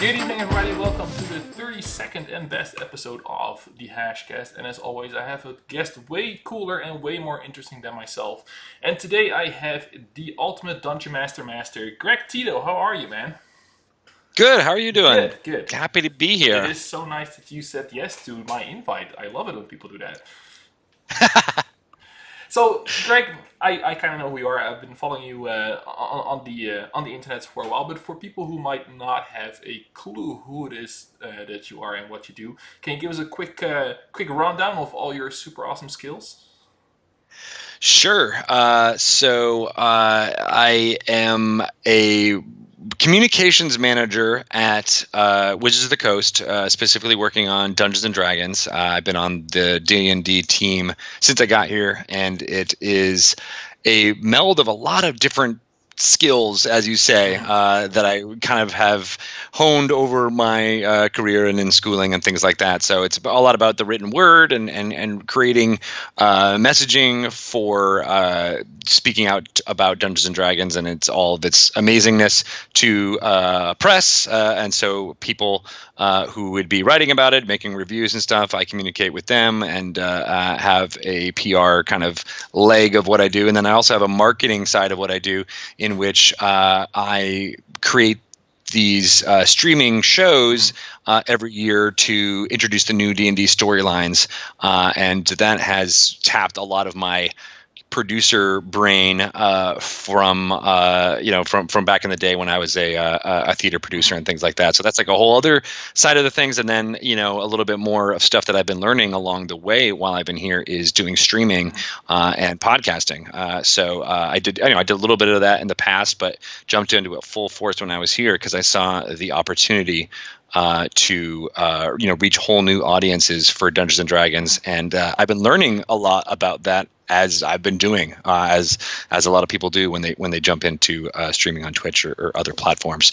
Good evening, everybody. Welcome to the 32nd and best episode of the Hashcast. And as always, I have a guest way cooler and way more interesting than myself. And today I have the ultimate Dungeon Master, Greg Tito. How are you, man? Good. How are you doing? Good. Happy to be It here. is so nice that you said yes to my invite. I love it when people do that. So, Greg, I kind of know who you are. I've been following you on the internet for a while. But for people who might not have a clue who it is that you are and what you do, can you give us a quick rundown of all your super awesome skills? Sure. I am a communications manager at Wizards of the Coast, specifically working on Dungeons and Dragons. I've been on the D&D team since I got here, and it is a meld of a lot of different skills, as you say, that I kind of have honed over my career and in schooling and things like that. So it's a lot about the written word and creating messaging for speaking out about Dungeons and Dragons and it's all of its amazingness to press. And so people who would be writing about it, making reviews and stuff, I communicate with them and have a PR kind of leg of what I do. And then I also have a marketing side of what I do, in which I create these streaming shows every year to introduce the new D&D storylines, and that has tapped a lot of my producer brain from back in the day when I was a theater producer and things like that. So that's like a whole other side of the things. And then a little bit more of stuff that I've been learning along the way while I've been here is doing streaming and podcasting. I did a little bit of that in the past, but jumped into it full force when I was here because I saw the opportunity to reach whole new audiences for Dungeons and Dragons, and I've been learning a lot about that as I've been doing, as a lot of people do when they jump into streaming on Twitch or other platforms.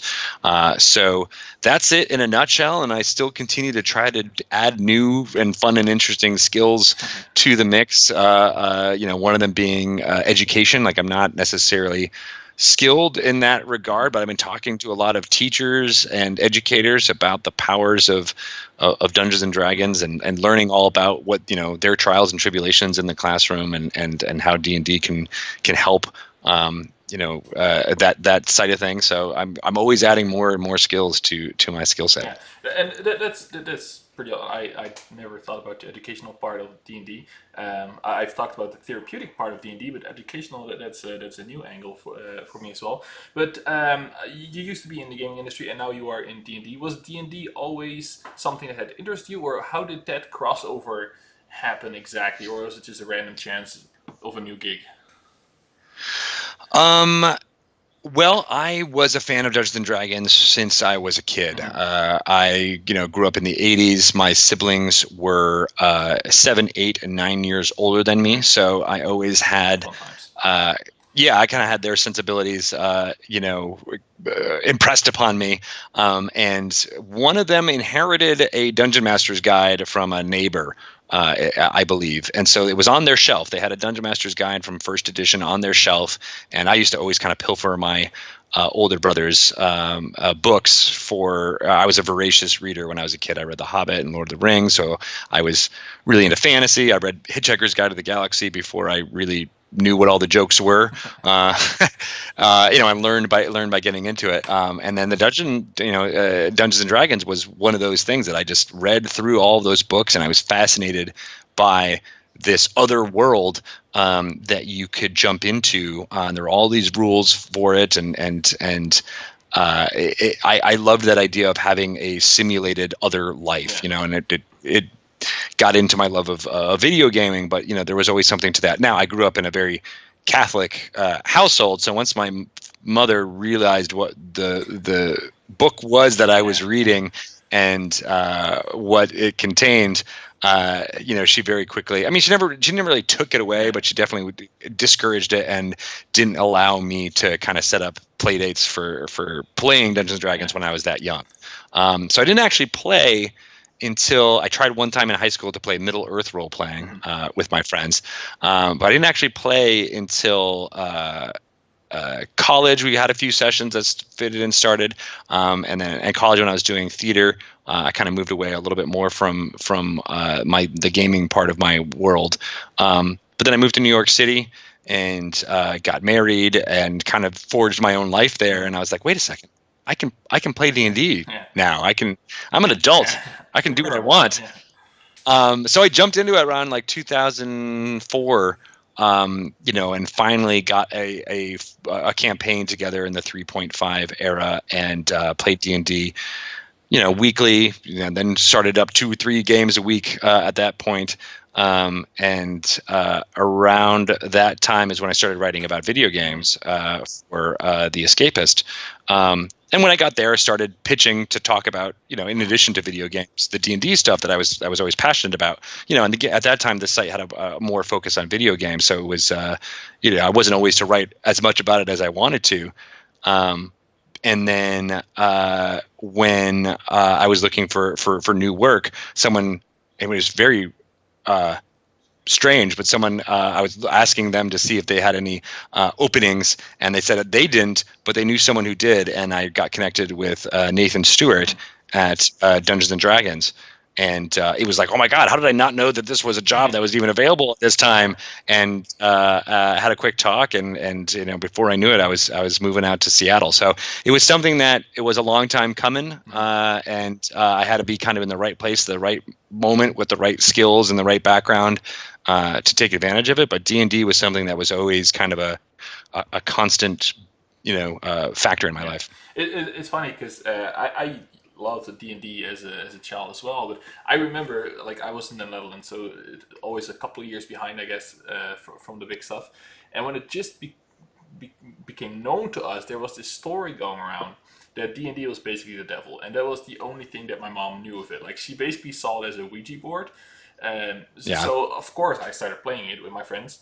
So that's it in a nutshell, and I still continue to try to add new and fun and interesting skills to the mix. One of them being education. Like I'm not necessarily skilled in that regard, but I've been talking to a lot of teachers and educators about the powers of Dungeons and Dragons and learning all about what their trials and tribulations in the classroom and how D&D can help that side of things. So I'm always adding more and more skills to my skill set. Yeah, and that's pretty. I never thought about the educational part of D&D. I've talked about the therapeutic part of D&D, but educational that's a new angle for me as well. But you used to be in the gaming industry, and now you are in D&D. Was D&D always something that had interested you, or how did that crossover happen exactly, or was it just a random chance of a new gig? Well, I was a fan of Dungeons and Dragons since I was a kid. I grew up in the 80s. My siblings were 7, 8, and 9 years older than me, so I always had I kind of had their sensibilities impressed upon me. And one of them inherited a Dungeon Master's Guide from a neighbor, I believe. And so it was on their shelf. They had a Dungeon Master's Guide from first edition on their shelf. And I used to always kind of pilfer my older brother's books I was a voracious reader when I was a kid. I read The Hobbit and Lord of the Rings. So I was really into fantasy. I read Hitchhiker's Guide to the Galaxy before I really knew what all the jokes were. I learned by getting into it. And then the Dungeons and Dragons was one of those things that I just read through all of those books, and I was fascinated by this other world that you could jump into. There were all these rules for it, I loved that idea of having a simulated other life, and it got into my love of video gaming, but there was always something to that. Now, I grew up in a very Catholic household, so once my mother realized what the book was that I was reading and what it contained, she very quickly. I mean, she never really took it away, but she definitely discouraged it and didn't allow me to kind of set up play dates for playing Dungeons and Dragons when I was that young. So I didn't actually play until I tried one time in high school to play Middle Earth role playing with my friends, but I didn't actually play until college, we had a few sessions that fitted and started, and then at college when I was doing theater, I kind of moved away a little bit more from the gaming part of my world. But then I moved to New York City and got married and kind of forged my own life there. And I was like, wait a second, I can play D&D now. I'm an adult. I can do what I want. So I jumped into it around like 2004. And finally got a campaign together in the 3.5 era and played D&D, weekly, and then started up 2-3 games a week at that point. And around that time is when I started writing about video games for The Escapist. And when I got there, I started pitching to talk about, in addition to video games, the D&D stuff that I was always passionate about. And at that time, the site had a more focus on video games, so it was, I wasn't always to write as much about it as I wanted to. And then when I was looking for new work, it was very strange, but I was asking them to see if they had any openings, and they said that they didn't, but they knew someone who did, and I got connected with Nathan Stewart at Dungeons and Dragons. And it was like, oh my God, how did I not know that this was a job that was even available at this time? And had a quick talk, and before I knew it, I was moving out to Seattle. So it was something that it was a long time coming, and I had to be kind of in the right place, the right moment, with the right skills and the right background to take advantage of it. But D&D was something that was always kind of a constant, factor in my life. It's funny because I loved D&D as a child as well, but I remember, like, I was in the Netherlands, so always a couple of years behind, I guess, from the big stuff. And when it just became known to us, there was this story going around that D&D was basically the devil, and that was the only thing that my mom knew of it. Like, she basically saw it as a Ouija board. So of course I started playing it with my friends.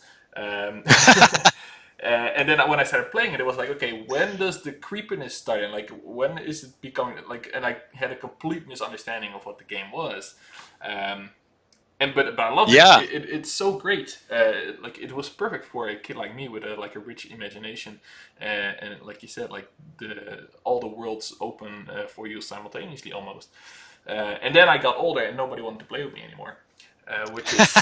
And then when I started playing it, it was like, okay, when does the creepiness start? And like, when is it becoming like? And I had a complete misunderstanding of what the game was. But I love it. It's so great. Like, it was perfect for a kid like me with a rich imagination. And like you said, like all the worlds open for you simultaneously almost. And then I got older and nobody wanted to play with me anymore, which is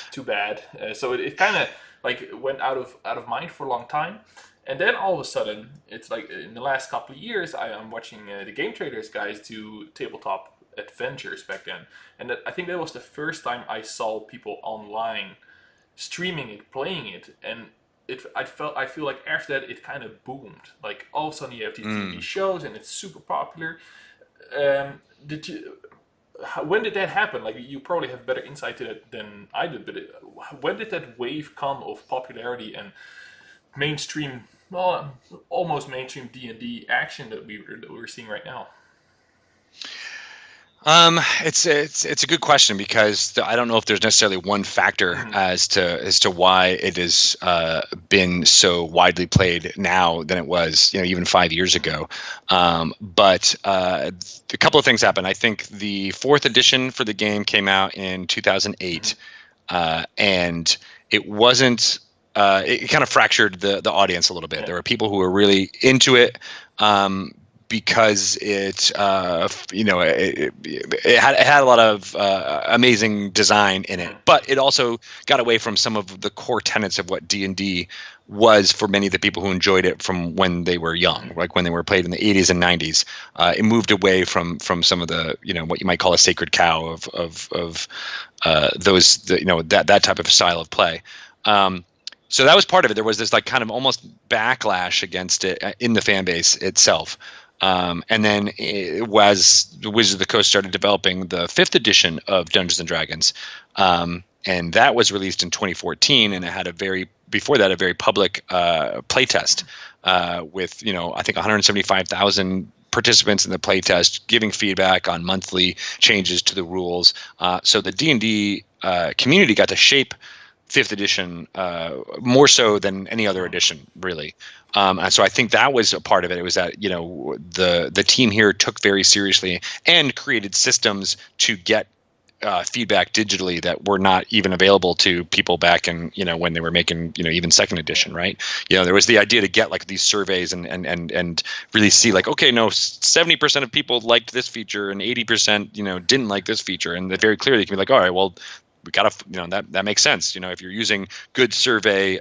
too bad. So it kind of like went out of mind for a long time, and then all of a sudden, it's like in the last couple of years, I'm watching the Game Traders guys do tabletop adventures back then, and I think that was the first time I saw people online streaming it, playing it, and I feel like after that it kind of boomed. Like, all of a sudden you have these TV shows and it's super popular. When did that happen? Like, you probably have better insight to it than I did, but when did that wave come of popularity and mainstream, well, almost mainstream D&D action that we're seeing right now? It's a good question, because I don't know if there's necessarily one factor as to why it has been so widely played now than it was, even 5 years ago. But a couple of things happened. I think the 4th edition for the game came out in 2008, and it wasn't. It kind of fractured the audience a little bit. There were people who were really into it. Because it had a lot of amazing design in it, but it also got away from some of the core tenets of what D&D was for many of the people who enjoyed it from when they were young, like when they were played in the 80s and 90s. It moved away from some of the what you might call a sacred cow of those that type of style of play. So that was part of it. There was this like kind of almost backlash against it in the fan base itself. And then it was the Wizards of the Coast started developing the 5th edition of Dungeons and Dragons, and that was released in 2014. And it had a very public playtest with I think 175,000 participants in the playtest, giving feedback on monthly changes to the rules. So the D&D community got to shape 5th edition more so than any other edition, really. And so I think that was a part of it. It was that the team here took very seriously and created systems to get feedback digitally that were not even available to people back in, when they were making, even second edition, right? There was the idea to get like these surveys and really see like, okay, no, 70% of people liked this feature and 80%, didn't like this feature. And very clearly you can be like, all right, well, we gotta, that makes sense. If you're using good survey,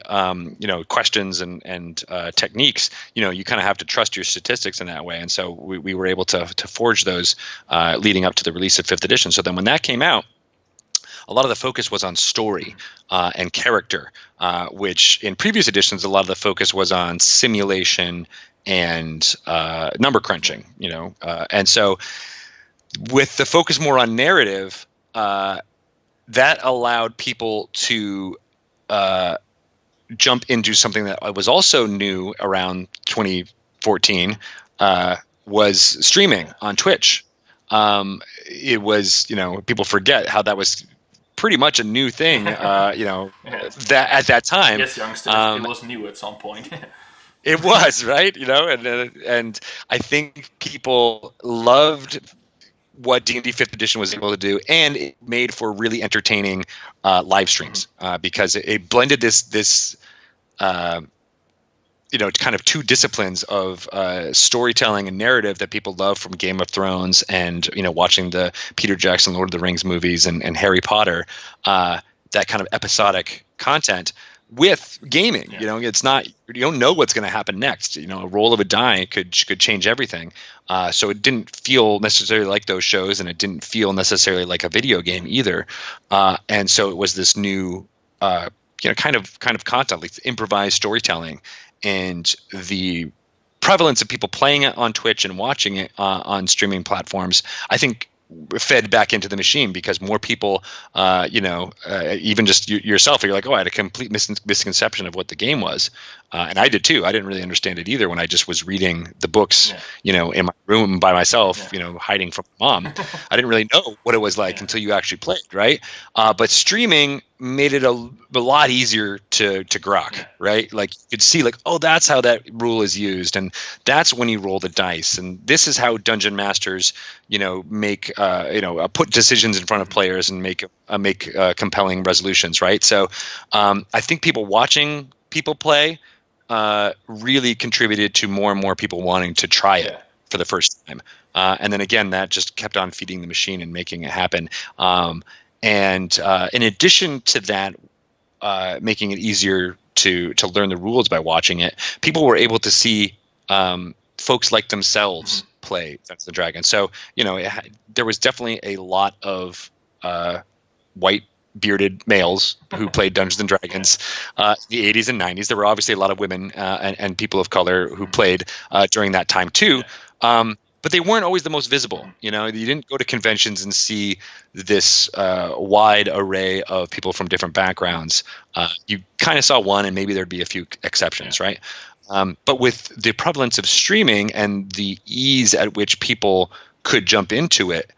questions and techniques, you kind of have to trust your statistics in that way. And so we were able to forge those leading up to the release of fifth edition. So then when that came out, a lot of the focus was on story and character, which in previous editions, a lot of the focus was on simulation and number crunching, and so with the focus more on narrative, that allowed people to jump into something that was also new around 2014, was streaming on Twitch. It was, people forget how that was pretty much a new thing, Yeah. that at that time. Yes, youngsters, it was new at some point. It was, right, and I think people loved what D&D 5th edition was able to do, and it made for really entertaining live streams because it blended this kind of two disciplines of storytelling and narrative that people love from Game of Thrones and watching the Peter Jackson Lord of the Rings movies and Harry Potter, that kind of episodic content with gaming. It's not, you don't know what's going to happen next. A roll of a die could change everything. So it didn't feel necessarily like those shows, and it didn't feel necessarily like a video game either. And so it was this new, kind of content, like improvised storytelling, and the prevalence of people playing it on Twitch and watching it on streaming platforms, I think, fed back into the machine because more people, even just yourself, you're like, oh, I had a complete misconception of what the game was. And I did too. I didn't really understand it either when I just was reading the books, in my room by myself, hiding from mom. I didn't really know what it was like until you actually played, right? But streaming made it a lot easier to grok, right? Like you could see like, oh, that's how that rule is used, and that's when you roll the dice, and this is how dungeon masters, make put decisions in front of players and make compelling resolutions, right? So I think people watching people play really contributed to more and more people wanting to try it for the first time, and then again that just kept on feeding the machine and making it happen. And in addition to that, making it easier to learn the rules by watching it, people were able to see folks like themselves play Dungeons and Dragons. So there was definitely a lot of white bearded males who played Dungeons and Dragons in the 80s and 90s. There were obviously a lot of women and people of color who played during that time too. But they weren't always the most visible. You didn't go to conventions and see this wide array of people from different backgrounds. You kind of saw one, and maybe there'd be a few exceptions, right? But with the prevalence of streaming and the ease at which people could jump into it,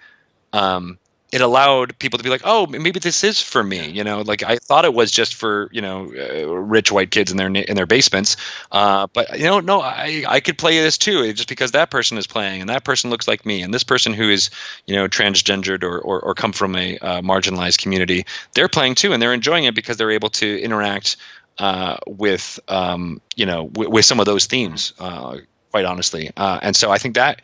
it allowed people to be like, oh, maybe this is for me. Like I thought it was just for, rich white kids in their basements. But no, I could play this too, just because that person is playing and that person looks like me. And this person who is, transgendered or come from a marginalized community, they're playing too. And they're enjoying it because they're able to interact with some of those themes, quite honestly. And so I think that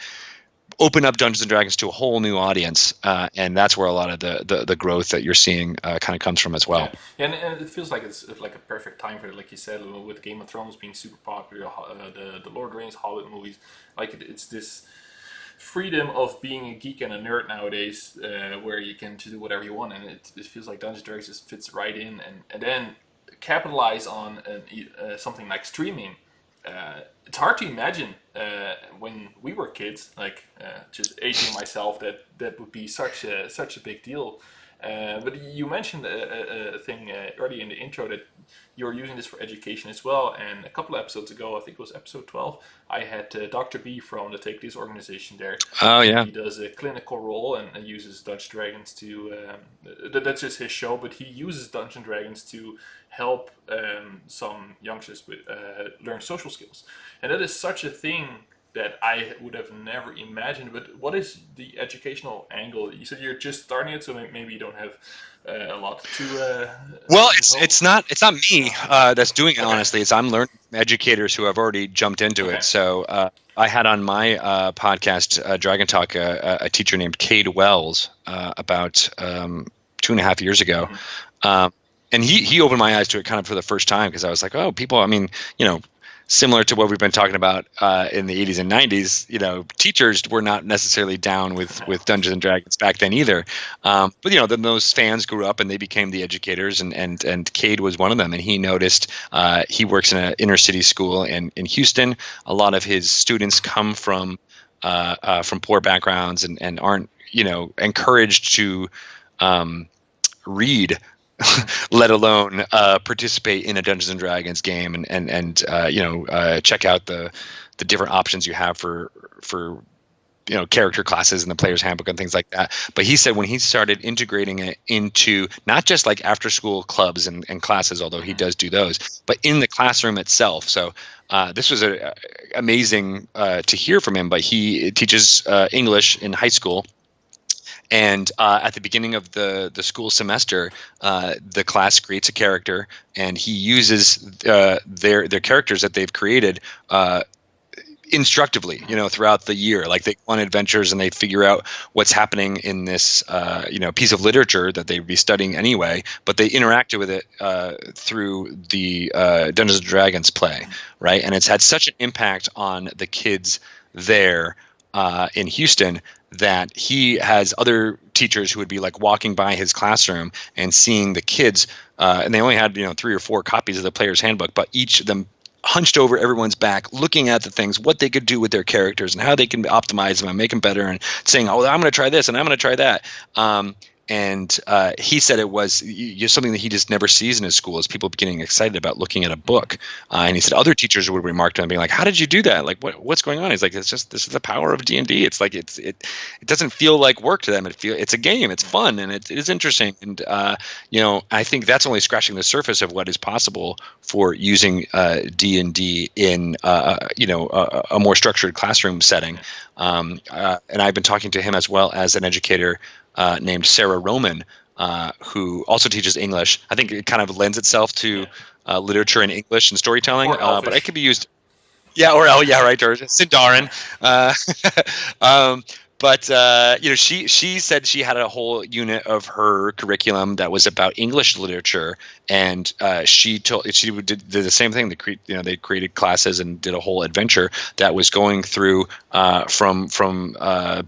open up Dungeons and Dragons to a whole new audience, and that's where a lot of the growth that you're seeing kind of comes from as well. And it feels like it's like a perfect time for it, like you said, with Game of Thrones being super popular, the Lord of the Rings, Hobbit movies, like it's this freedom of being a geek and a nerd nowadays, where you can just do whatever you want, and it feels like Dungeons and Dragons just fits right in, and then capitalize on something like streaming. It's hard to imagine when we were kids, like just aging myself, that would be such a big deal. But you mentioned a thing early in the intro that you're using this for education as well. And a couple of episodes ago, I think it was episode 12, I had Dr. B from the Take This organization there. Oh yeah. He does a clinical role and uses Dungeons Dragons to. That's just his show, but he uses Dungeons Dragons to help some youngsters with, learn social skills, and that is such a thing that I would have never imagined. But what is the educational angle? You said you're just starting it, so maybe you don't have a lot Well, to hope. it's not me that's doing it. Okay. Honestly, it's I'm learning from educators who have already jumped into it. Okay. So I had on my podcast Dragon Talk a teacher named Cade Wells about 2.5 years ago, Hmm. um, and he opened my eyes to it kind of for the first time because I was like, oh, people. I mean, similar to what we've been talking about in the 80s and 90s, teachers were not necessarily down with Dungeons and Dragons back then either. But then those fans grew up and they became the educators, and Cade was one of them. And he noticed he works in an inner city school in Houston. A lot of his students come from poor backgrounds and aren't encouraged to read, let alone participate in a Dungeons and Dragons game and check out the different options you have for character classes in the player's handbook and things like that. But he said when he started integrating it into not just like after school clubs and classes, although he does do those, but in the classroom itself. So this was amazing to hear from him. But he teaches English in high school. And at the beginning of the school semester, the class creates a character, and he uses their characters that they've created instructively, throughout the year. Like they go on adventures and they figure out what's happening in this, piece of literature that they'd be studying anyway, but they interacted with it through the Dungeons and Dragons play, right? And it's had such an impact on the kids there in Houston that he has other teachers who would be like walking by his classroom and seeing the kids, and they only had 3 or 4 copies of the player's handbook, but each of them hunched over everyone's back, looking at the things, what they could do with their characters and how they can optimize them and make them better, and saying, "Oh, I'm going to try this and I'm going to try that." And he said it was something that he just never sees in his school is people getting excited about looking at a book. And he said other teachers would remark to him, being like, "How did you do that? Like, what's going on?" He's like, "This is the power of D&D. It's like it doesn't feel like work to them. It's a game. It's fun and it is interesting." And I think that's only scratching the surface of what is possible for using D&D in a more structured classroom setting. And I've been talking to him as well as an educator named Sarah Roman, who also teaches English. I think it kind of lends itself to literature and English and storytelling, Or but it Elfish. could be used. Yeah, or yeah, right, or Sindarin. Uh, um, but she said she had a whole unit of her curriculum that was about English literature, and she did the same thing. They created classes and did a whole adventure that was going through from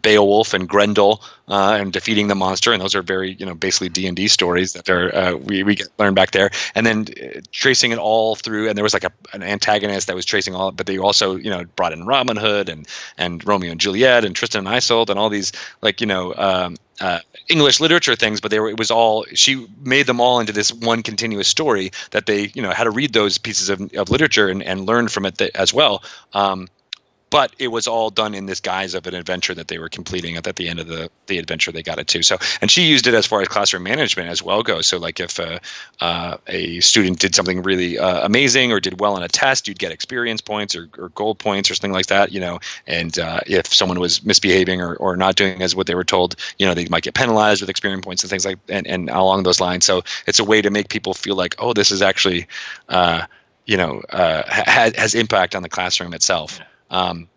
Beowulf and Grendel and defeating the monster, and those are very basically D&D stories that are we get learned back there, and then tracing it all through. And there was like an antagonist that was tracing all, but they also brought in Robin Hood and Romeo and Juliet and Tristan and Isolde and all these English literature things, but it was all, she made them all into this one continuous story that they had to read those pieces of literature and learn from it as well. But it was all done in this guise of an adventure that they were completing at the end of the adventure they got it to. So, and she used it as far as classroom management as well goes. So like if a student did something really amazing or did well on a test, you'd get experience points or gold points or something like that, and if someone was misbehaving or not doing as what they were told, they might get penalized with experience points and things like, and along those lines. So it's a way to make people feel like, oh, this is actually, has impact on the classroom itself. Yeah.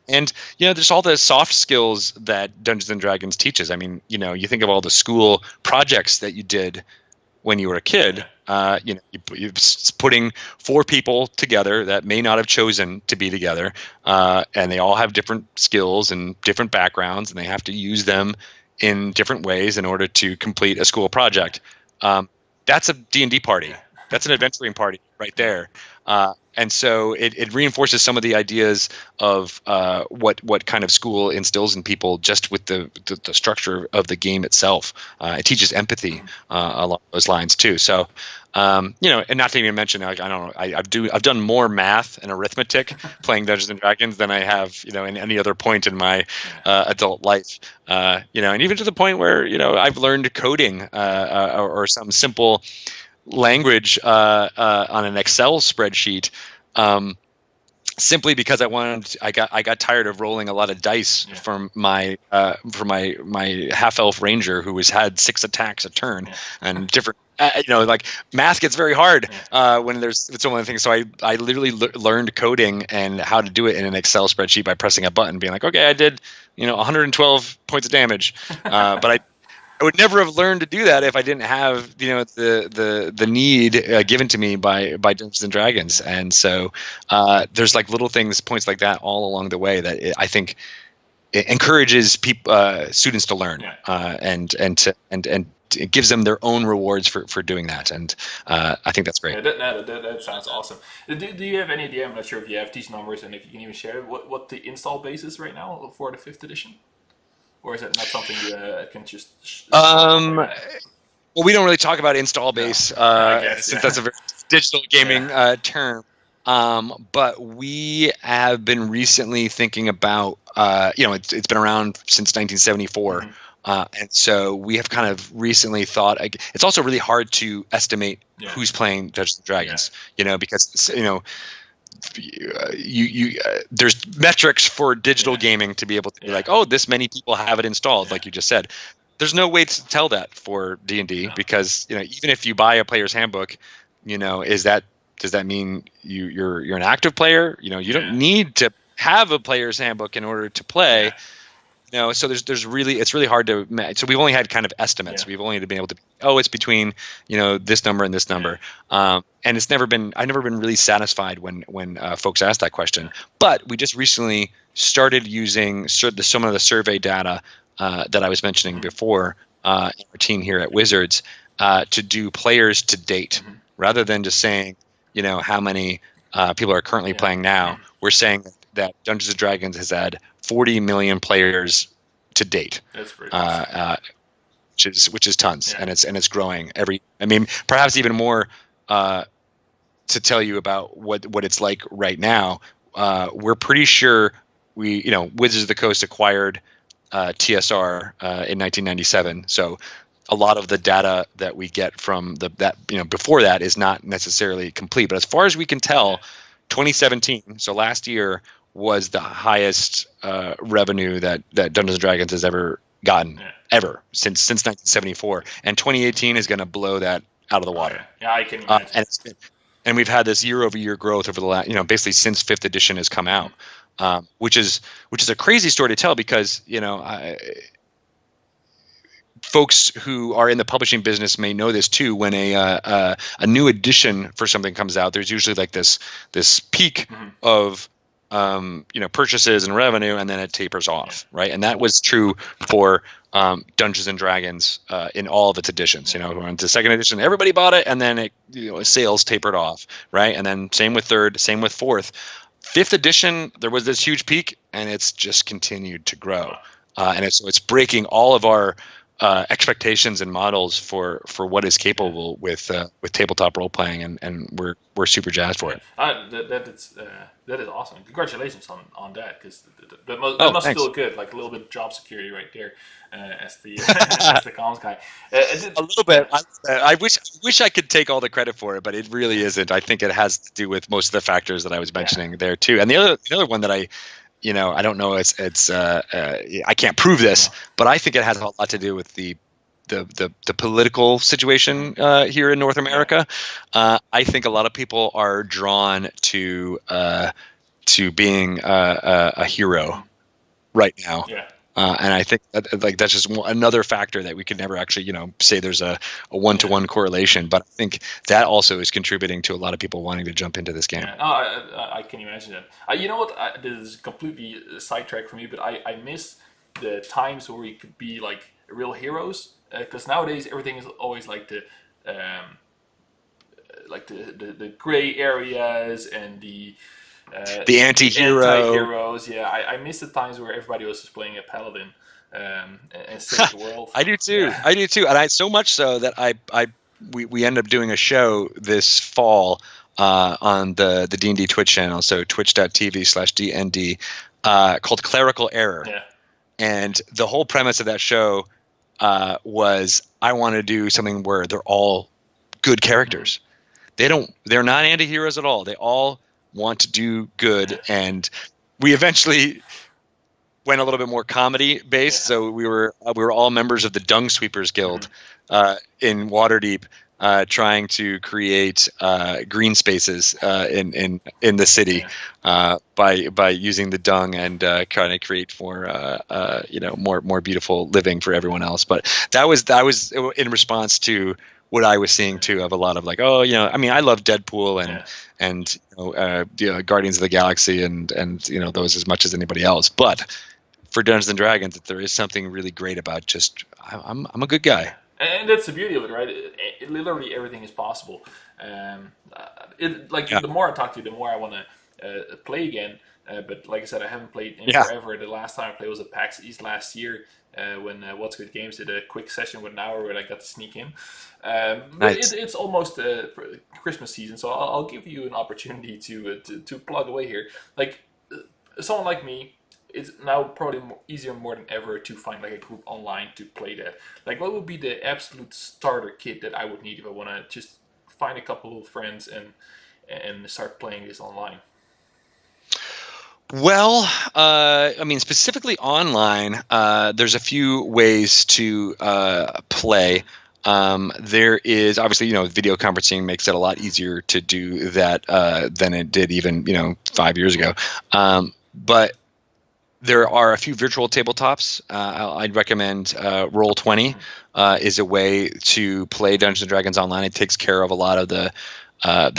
And there's all the soft skills that Dungeons and Dragons teaches. I mean, you think of all the school projects that you did when you were a kid. You're putting 4 people together that may not have chosen to be together, and they all have different skills and different backgrounds, and they have to use them in different ways in order to complete a school project. That's a D&D party. That's an adventuring party right there. And so it reinforces some of the ideas of what kind of school instills in people just with the structure of the game itself. It teaches empathy along those lines too. So, and not to even mention, I don't know, I've done more math and arithmetic playing Dungeons and Dragons than I have, in any other point in my adult life. And even to the point where, I've learned coding or some simple language on an Excel spreadsheet simply because I got tired of rolling a lot of dice from my half elf ranger who had 6 attacks a turn and different. Like math gets very hard when there's so many things. So I literally learned coding and how to do it in an Excel spreadsheet by pressing a button, being like, okay, I did 112 points of damage, but I would never have learned to do that if I didn't have the need given to me by Dungeons and Dragons. And so there's like little things, points like that all along the way that I think it encourages students to learn, and it gives them their own rewards for doing that. And I think that's great. That sounds awesome. Do you have any idea? I'm not sure if you have these numbers and if you can even share what the install base is right now for the 5th edition. Or is it not something you can just? Well, we don't really talk about install base since that's a very digital gaming term. But we have been recently thinking about, it's been around since 1974. And so we have kind of recently thought it's also really hard to estimate who's playing Dungeons and Dragons, because there's metrics for digital gaming to be able to be like, oh, this many people have it installed, like you just said. There's no way to tell that for D&D because even if you buy a player's handbook, does that mean you're an active player? You don't need to have a player's handbook in order to play. So it's really hard to match. So we've only had kind of estimates. We've only been able to, it's between, this number and this number. And I've never been really satisfied when folks ask that question. But we just recently started using some of the survey data that I was mentioning before in our team here at Wizards to do players to date, rather than just saying, how many people are currently playing now. We're saying that Dungeons and Dragons has had 40 million players to date. That's pretty awesome. which is tons, and it's growing perhaps even more. To tell you about what it's like right now, we're pretty sure Wizards of the Coast acquired TSR in 1997. So a lot of the data that we get from before that is not necessarily complete. But as far as we can tell, 2017, so last year, was the highest revenue that Dungeons and Dragons has ever gotten, ever since 1974, and 2018 is going to blow that out of the water. I can imagine. And we've had this year-over-year growth over the last, basically since 5th edition has come out, which is a crazy story to tell because folks who are in the publishing business may know this too. When a new edition for something comes out, there's usually like this peak of purchases and revenue, and then it tapers off, right? And that was true for Dungeons and Dragons in all of its editions. When the 2nd edition, everybody bought it, and then sales tapered off, right? And then same with 3rd, same with 4th. 5th edition, there was this huge peak, and it's just continued to grow, and it's breaking all of our expectations and models for what is capable with tabletop role playing, and we're super jazzed for it. That is awesome. Congratulations on that, because that must feel good, like a little bit of job security right there, as the as the comms guy. A little bit. I wish I could take all the credit for it, but it really isn't. I think it has to do with most of the factors that I was mentioning there too. And the other one that I don't know. I can't prove this, but I think it has a lot to do with the political situation here in North America. I think a lot of people are drawn to being a hero right now. And I think that's just another factor that we could never actually, say there's a one-to-one correlation. But I think that also is contributing to a lot of people wanting to jump into this game. I can imagine that. You know what? This is completely sidetracked for me, but I miss the times where we could be like real heroes. Because nowadays everything is always like the gray areas and the anti-heroes. I miss the times where everybody was just playing a paladin and saved the world. I do too. I do too, and so much so that we end up doing a show this fall on the D&D Twitch channel, so twitch.tv/DND, called Clerical Error. And the whole premise of that show was I want to do something where they're all good characters. They're not anti-heroes at all. They all want to do good, and we eventually went a little bit more comedy based. Yeah. So we were all members of the Dung Sweepers Guild in Waterdeep, trying to create green spaces in the city by using the dung and trying to create more beautiful living for everyone else. But that was in response to what I was seeing too, of a lot of like, oh, I mean, I love Deadpool and Guardians of the Galaxy and those as much as anybody else, but for Dungeons and Dragons, that there is something really great about just I'm a good guy. And that's the beauty of it, right? Literally everything is possible. Yeah. The more I talk to you, the more I want to play again. But like I said, I haven't played in Yeah. forever. The last time I played was at PAX East last year, when What's Good Games did a quick session with an hour where I got to sneak in. But Nice. it's almost Christmas season, so I'll give you an opportunity to plug away here. Like someone like me, it's now probably easier more than ever to find like a group online to play that. Like, what would be the absolute starter kit that I would need if I want to just find a couple of friends and start playing this online? Well, I mean, specifically online, there's a few ways to play. There is obviously, video conferencing makes it a lot easier to do that than it did even, 5 years ago. But there are a few virtual tabletops. I'd recommend Roll20 is a way to play Dungeons and Dragons online. It takes care of a lot of the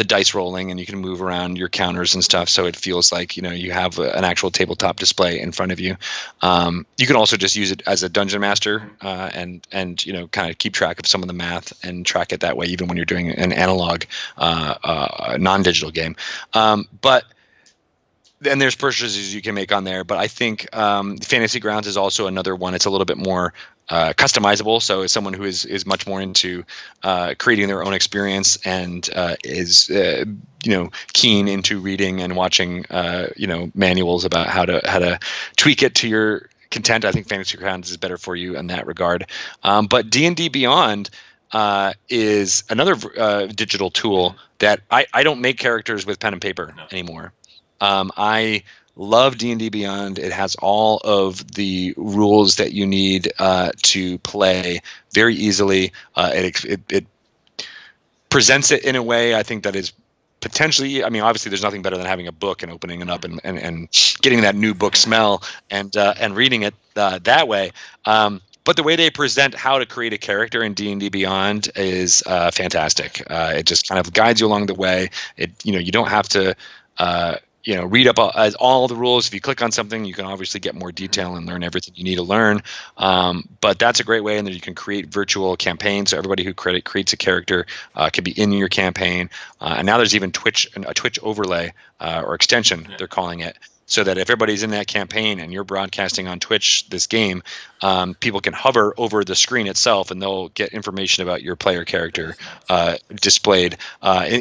dice rolling, and you can move around your counters and stuff, so it feels like you have an actual tabletop display in front of you. You can also just use it as a dungeon master, and kind of keep track of some of the math and track it that way, even when you're doing an analog, non-digital game. But and there's purchases you can make on there, but I think Fantasy Grounds is also another one. It's a little bit more customizable. So as someone who is much more into creating their own experience and is keen into reading and watching manuals about how to tweak it to your content, I think Fantasy Grounds is better for you in that regard. But D&D Beyond is another digital tool that I don't make characters with pen and paper anymore. I love D&D Beyond. It has all of the rules that you need to play very easily. It presents it in a way I think that is potentially, I mean, obviously there's nothing better than having a book and opening it up and getting that new book smell and reading it that way. But the way they present how to create a character in D&D Beyond is fantastic. It just kind of guides you along the way. You don't have to read up all the rules. If you click on something, you can obviously get more detail and learn everything you need to learn. But that's a great way, and then you can create virtual campaigns. So everybody who creates a character can be in your campaign. And now there's even a Twitch overlay or extension, they're calling it. So that if everybody's in that campaign and you're broadcasting on Twitch this game, people can hover over the screen itself and they'll get information about your player character displayed,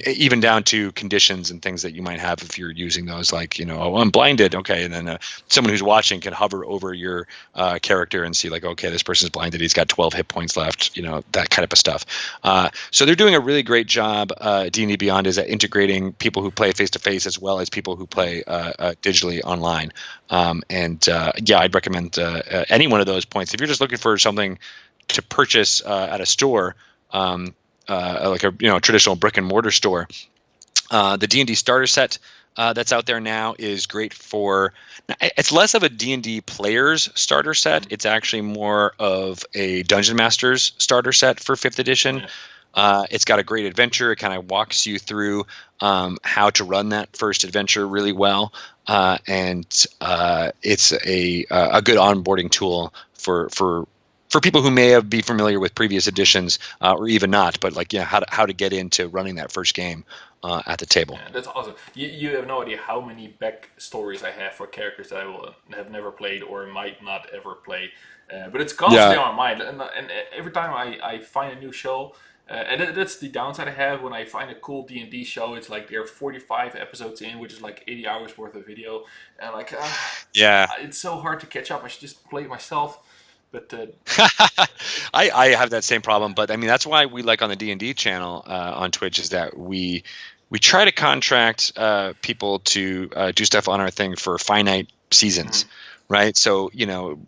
even down to conditions and things that you might have if you're using those, like, oh, I'm blinded. Okay. And then someone who's watching can hover over your character and see, like, okay, this person's blinded. He's got 12 hit points left, that kind of stuff. So they're doing a really great job. D&D Beyond is at integrating people who play face-to-face as well as people who play digitally online. I'd recommend any one of those points. If you're just looking for something to purchase at a store, like a traditional brick and mortar store, the D&D starter set that's out there now is great for. It's less of a D&D players starter set. It's actually more of a Dungeon Masters starter set for 5th edition. It's got a great adventure. It kind of walks you through how to run that first adventure really well, and it's a good onboarding tool for people who may be familiar with previous editions or even not, but how to get into running that first game at the table. Yeah, that's awesome. You have no idea how many backstories I have for characters that I will have never played or might not ever play. But it's constantly on my mind, and every time I find a new show. And that's the downside I have when I find a cool D&D show. It's like they're 45 episodes in, which is like 80 hours worth of video. And it's so hard to catch up. I should just play it myself. But I have that same problem. But I mean, that's why we like on the D&D channel on Twitch is that we we try to contract people to do stuff on our thing for finite seasons, right? So,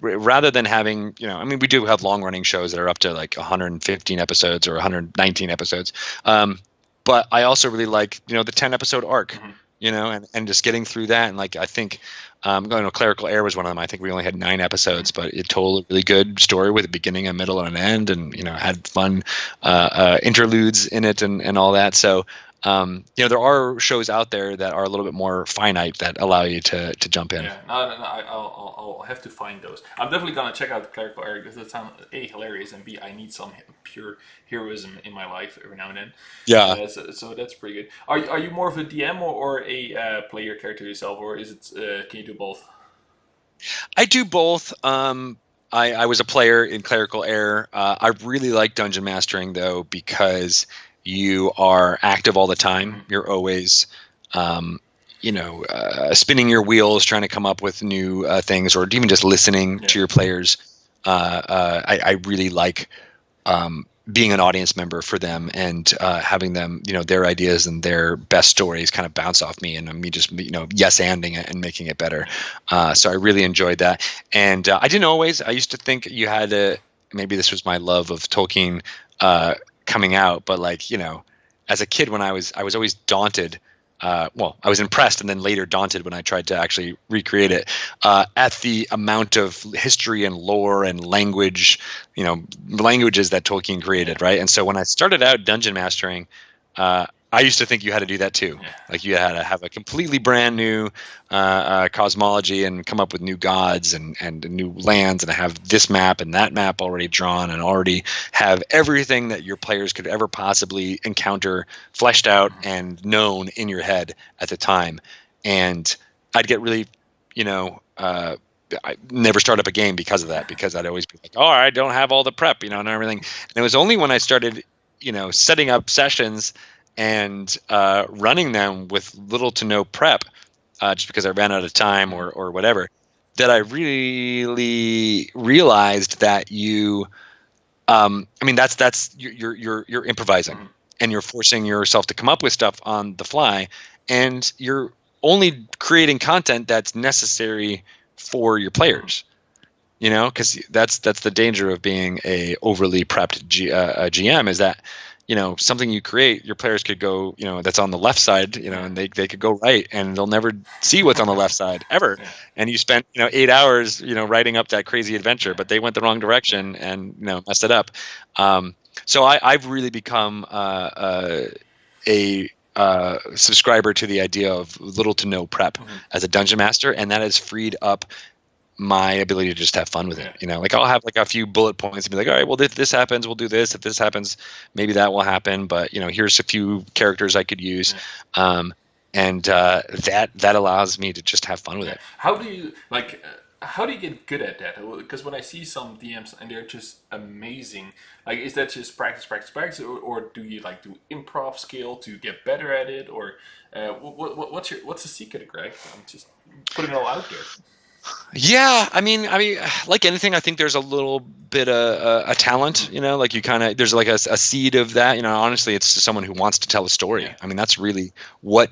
rather than having, I mean, we do have long running shows that are up to like 115 episodes or 119 episodes. But I also really like, the 10 episode arc, and just getting through that. And like, I think, Clerical Air was one of them. I think we only had 9 episodes, but it told a really good story with a beginning, a middle, and an end, and, had fun interludes in it and all that. So, there are shows out there that are a little bit more finite that allow you to jump in. Yeah, no, I'll have to find those. I'm definitely gonna check out the Clerical Eric because it sounds A, hilarious, and B, I need some pure heroism in my life every now and then. Yeah, So that's pretty good. Are you more of a DM or a player character yourself, or is it can you do both? I do both. I was a player in Clerical Air. I really like dungeon mastering though because you are active all the time. You're always, spinning your wheels, trying to come up with new things, or even just listening to your players. I really like being an audience member for them and having them, their ideas and their best stories kind of bounce off me and me just, yes-anding it and making it better. So I really enjoyed that. And I didn't always. I used to think you had to. Maybe this was my love of Tolkien coming out, but like, as a kid when I was always daunted. I was impressed and then later daunted when I tried to actually recreate it at the amount of history and lore and languages that Tolkien created, right? And so when I started out dungeon mastering, I used to think you had to do that too. Yeah. Like you had to have a completely brand new cosmology and come up with new gods and new lands and have this map and that map already drawn and already have everything that your players could ever possibly encounter fleshed out and known in your head at the time. And I'd get really, I never start up a game because of that, because I'd always be like, oh, I don't have all the prep, and everything. And it was only when I started, setting up sessions and running them with little to no prep, just because I ran out of time or whatever, that I really realized that that's you're improvising and you're forcing yourself to come up with stuff on the fly, and you're only creating content that's necessary for your players. Because that's the danger of being a overly prepped GM is that. Something you create, your players could go, that's on the left side, and they could go right and they'll never see what's on the left side ever. Yeah. And you spent, 8 hours, writing up that crazy adventure, but they went the wrong direction and, messed it up. So I've really become a subscriber to the idea of little to no prep as a dungeon master. And that has freed up my ability to just have fun with it. Like I'll have like a few bullet points and be like, all right, well, if this happens, we'll do this. If this happens, maybe that will happen. But here's a few characters I could use. And that allows me to just have fun with it. How do you get good at that? Because when I see some DMs and they're just amazing, like is that just practice, or do you like do improv skill to get better at it, or what's the secret, Greg? I'm just putting it all out there. Yeah, I mean, like anything, I think there's a little bit of a talent, like you kind of, there's like a seed of that, honestly, it's someone who wants to tell a story. Yeah. I mean, that's really what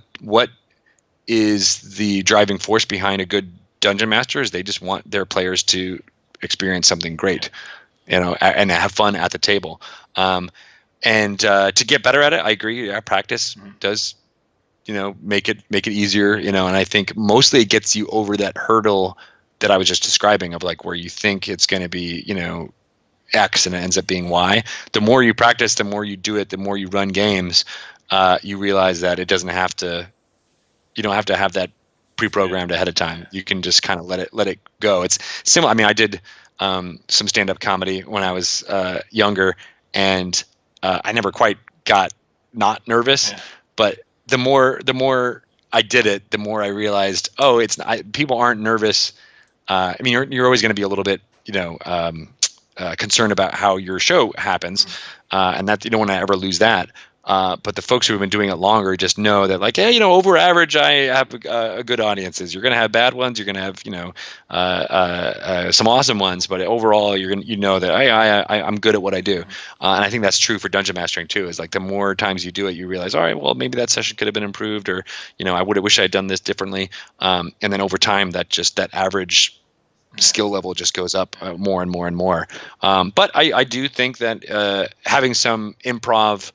is the driving force behind a good dungeon master is they just want their players to experience something great, and have fun at the table. And to get better at it, I agree. Yeah, practice does make it easier, and I think mostly it gets you over that hurdle that I was just describing of like where you think it's going to be, X and it ends up being Y. The more you practice, the more you do it, the more you run games, you realize that you don't have to have that pre-programmed ahead of time. You can just kind of let it go. It's similar. I mean, I did some stand-up comedy when I was younger, and I never quite got not nervous, but the more I did it, the more I realized, people aren't nervous. I mean, you're always going to be a little bit, concerned about how your show happens, and that you don't want to ever lose that. But the folks who have been doing it longer just know that, like, hey, over average, I have a good audiences. You're going to have bad ones. You're going to have, some awesome ones. But overall, you're going to, that I'm good at what I do. And I think that's true for dungeon mastering too. Is like the more times you do it, you realize, all right, well, maybe that session could have been improved, or I would have wished I had done this differently. And then over time, that average skill level just goes up more and more and more. But I do think that having some improv.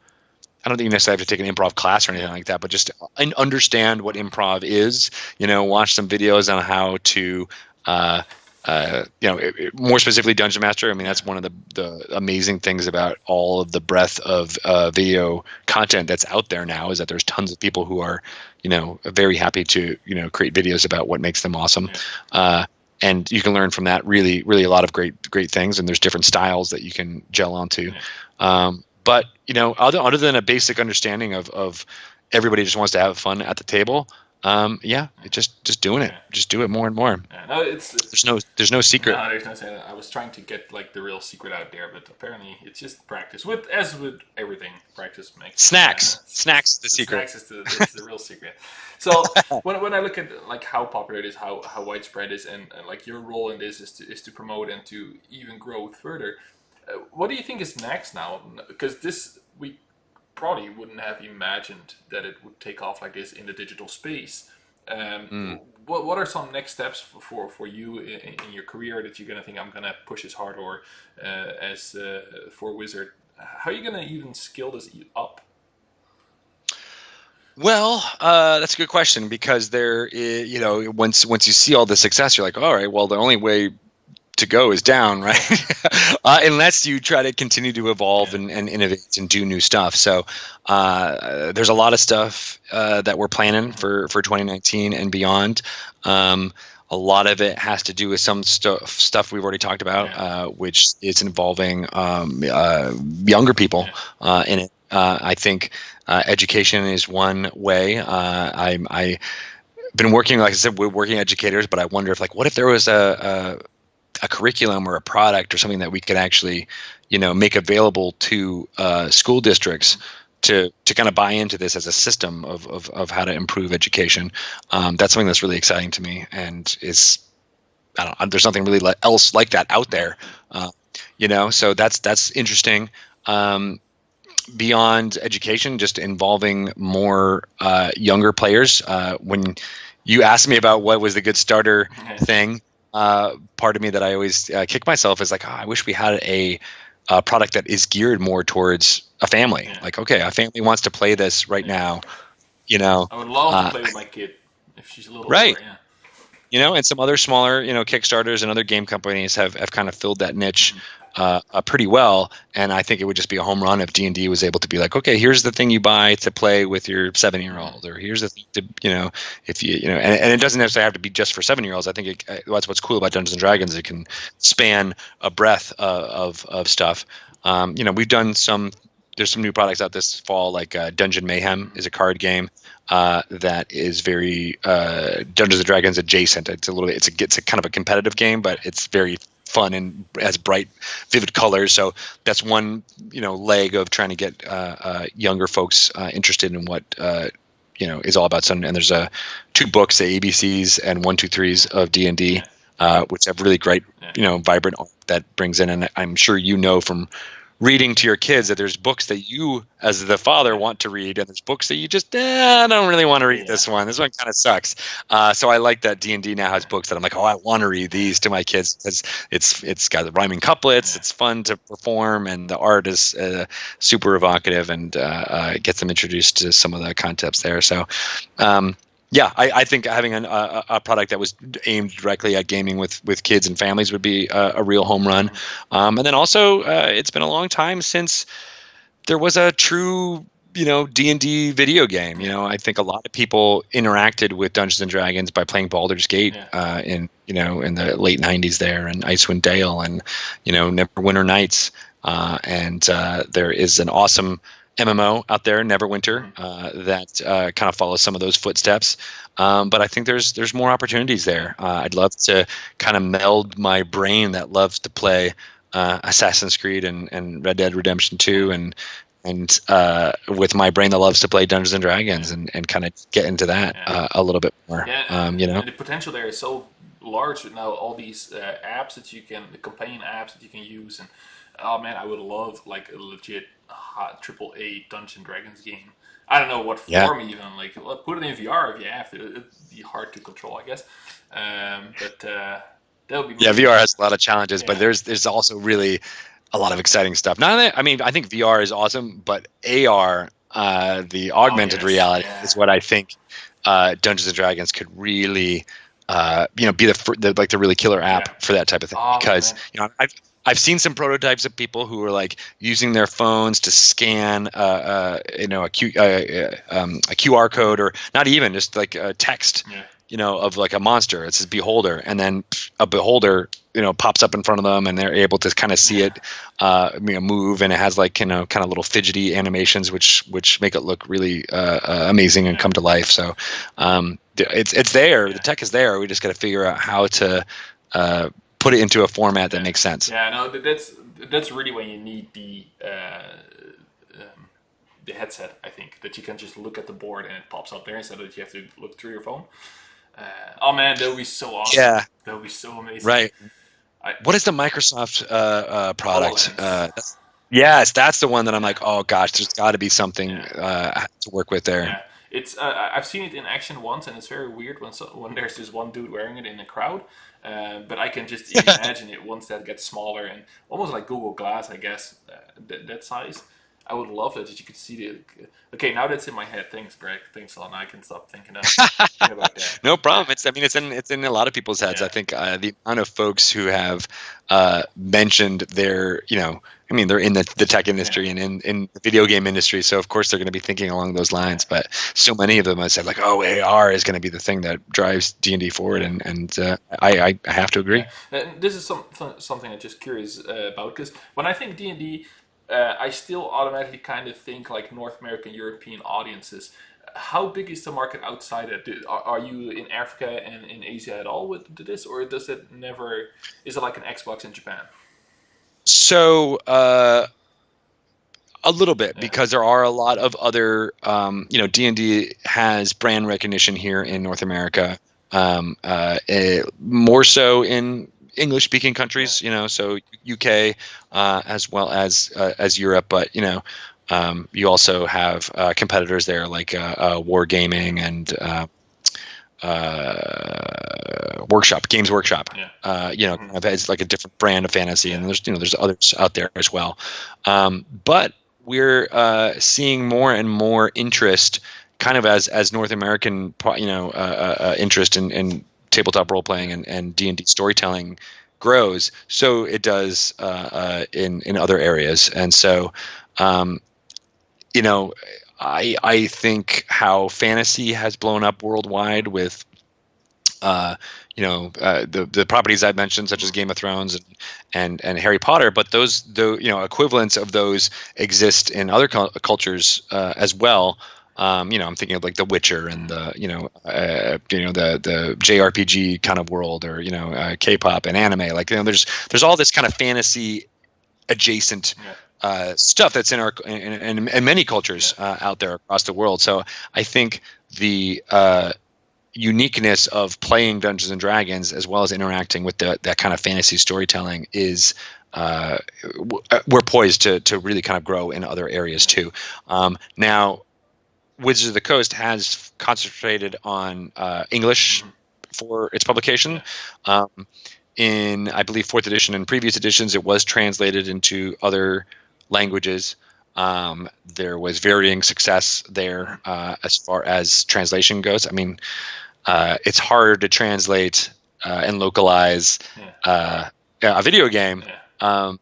I don't think you necessarily have to take an improv class or anything like that, but just understand what improv is. Watch some videos on how to, more specifically Dungeon Master. I mean, that's one of the amazing things about all of the breadth of video content that's out there now, is that there's tons of people who are, very happy to, create videos about what makes them awesome. And you can learn from that really, really a lot of great things. And there's different styles that you can gel onto. But other than a basic understanding of everybody just wants to have fun at the table, just doing it, just do it more and more. No, there's no secret. No, there's no saying. I was trying to get like the real secret out there, but apparently it's just practice. As with everything, practice makes snacks. Snacks is the secret. Snacks is the real secret. So when I look at like how popular it is, how widespread it is, and like your role in this is to promote and to even grow further. What do you think is next now? Because we probably wouldn't have imagined that it would take off like this in the digital space. What are some next steps for you in your career that you're going to think, I'm going to push this hard, or as for Wizard? How are you going to even scale this up? Well, that's a good question, because there is, once you see all the success, you're like, all right, well, the only way to go is down, right? Unless you try to continue to evolve and innovate and do new stuff. So there's a lot of stuff that we're planning for 2019 and beyond. A lot of it has to do with some stuff we've already talked about, which is involving younger people in it. I think education is one way. I've been working, like I said, we're working educators, but I wonder if, like, what if there was a curriculum or a product or something that we could actually, make available to school districts to kind of buy into this as a system of how to improve education. That's something that's really exciting to me, and there's nothing really else like that out there. So that's interesting. Beyond education, just involving more younger players. When you asked me about what was the good starter thing, part of me that I always kick myself is like, I wish we had a product that is geared more towards a family. Like, okay, a family wants to play this right now. I would love to play with my kid if she's a little right. older, and some other smaller, Kickstarters and other game companies have kind of filled that niche pretty well. And I think it would just be a home run if D&D was able to be like, okay, here's the thing you buy to play with your 7-year-old, or here's the thing to, if and it doesn't necessarily have to be just for 7-year-olds. I think that's what's cool about Dungeons and Dragons. It can span a breadth of stuff. We've done there's some new products out this fall, like Dungeon Mayhem is a card game that is very Dungeons and Dragons adjacent. It's a kind of a competitive game, but it's very fun and has bright, vivid colors. So that's one leg of trying to get younger folks interested in what is all about. And there's 2 books, the ABCs and 1, 2, 3s of D&D, which have really great vibrant art that brings in. And I'm sure from reading to your kids that there's books that you as the father want to read, and there's books that you just I don't really want to read this one kind of sucks. So I like that D&D now has books that I'm like, I want to read these to my kids, because it's got the rhyming couplets, it's fun to perform, and the art is super evocative, and gets them introduced to some of the concepts there. So I think having a product that was aimed directly at gaming with kids and families would be a real home run. And then also, it's been a long time since there was a true, D&D video game. I think a lot of people interacted with Dungeons and Dragons by playing Baldur's Gate in the late 90s there, and Icewind Dale, and Neverwinter Nights. And there is an awesome MMO out there, Neverwinter, that kind of follows some of those footsteps. But I think there's more opportunities there. I'd love to kind of meld my brain that loves to play Assassin's Creed and Red Dead Redemption 2 and and with my brain that loves to play Dungeons and Dragons yeah, and kind of get into that yeah. a little bit more. Yeah, You know. and the potential there is so large with now all these apps that you can, the companion apps that you can use, and oh man, I would love like a legit hot triple A Dungeons and Dragons game. I don't know what Yeah. form even. Like, well, put it in VR if you have to. It'd be hard to control, I guess. But that would be Yeah, really VR cool. has a lot of challenges, but Yeah, there's also really a lot of exciting stuff. Not that, I mean, I think VR is awesome, but AR, the oh augmented yes, reality, yeah, is what I think Dungeons and Dragons could really, be the like the really killer yeah. app for that type of thing. Oh Because man, I've seen some prototypes of people who are like using their phones to scan, a QR code, or not even just like a text, yeah, of like a monster. It says beholder, and then a beholder, pops up in front of them, and they're able to kind of see yeah, it, move, and it has like, kind of little fidgety animations, which make it look really amazing and yeah, come to life. So, it's there. The yeah. tech is there. We just got to figure out how to put it into a format that Yeah, makes sense. yeah. No, that's really when you need the headset. I think that you can just look at the board and it pops up there instead of that you have to look through your phone. Oh man, that would be so awesome. Yeah, That would be so amazing. right. I What is the Microsoft product? Hololens. Yes, that's the one that I'm Yeah, like, oh gosh, there's got to be something yeah. to work with there. Yeah, it's I've seen it in action once, and it's very weird when there's this one dude wearing it in a crowd. But I can just imagine it once that gets smaller and almost like Google Glass, I guess, that size. I would love it that you could see the. Okay, now that's in my head. Thanks, Greg. Thanks a lot. Now I can stop thinking about that. No problem. I mean, it's in a lot of people's heads. I Yeah, think the amount of folks who have mentioned their, I mean, they're in the tech yeah, industry and in the video game industry, so of course they're going to be thinking along those yeah, lines. But so many of them have said like, oh, AR is going to be the thing that drives D&D forward, yeah. and I have to agree. Yeah, and this is something I'm just curious about because when I think D&D, I still automatically kind of think like North American, European audiences. How big is the market outside it? Are you in Africa and in Asia at all with this, or does it never? Is it like an Xbox in Japan? So a little bit, Yeah, because there are a lot of other, D&D has brand recognition here in North America, more so in English speaking yeah, countries, so UK, as well as Europe. But you also have competitors there like Wargaming and Games Workshop. yeah, Kind of has like a different brand of fantasy, yeah, and there's others out there as well. But we're seeing more and more interest, kind of as North American, interest in tabletop role playing and D&D storytelling grows. So it does in other areas, and so um, you know. I think how fantasy has blown up worldwide with the properties I've mentioned, such as Game of Thrones and Harry Potter, but the equivalents of those exist in other cultures as well. I'm thinking of like The Witcher and the JRPG kind of world, or K-pop and anime. Like there's all this kind of fantasy adjacent yeah, stuff that's in many cultures out there across the world. So I think the uniqueness of playing Dungeons and Dragons, as well as interacting with that kind of fantasy storytelling, is we're poised to really kind of grow in other areas yeah, too. Now, Wizards of the Coast has concentrated on English mhm, for its publication. yeah, Um, in, I believe, fourth edition and previous editions, it was translated into other languages. There was varying success there as far as translation goes. I mean, it's harder to translate and localize yeah, a video game. yeah, Um,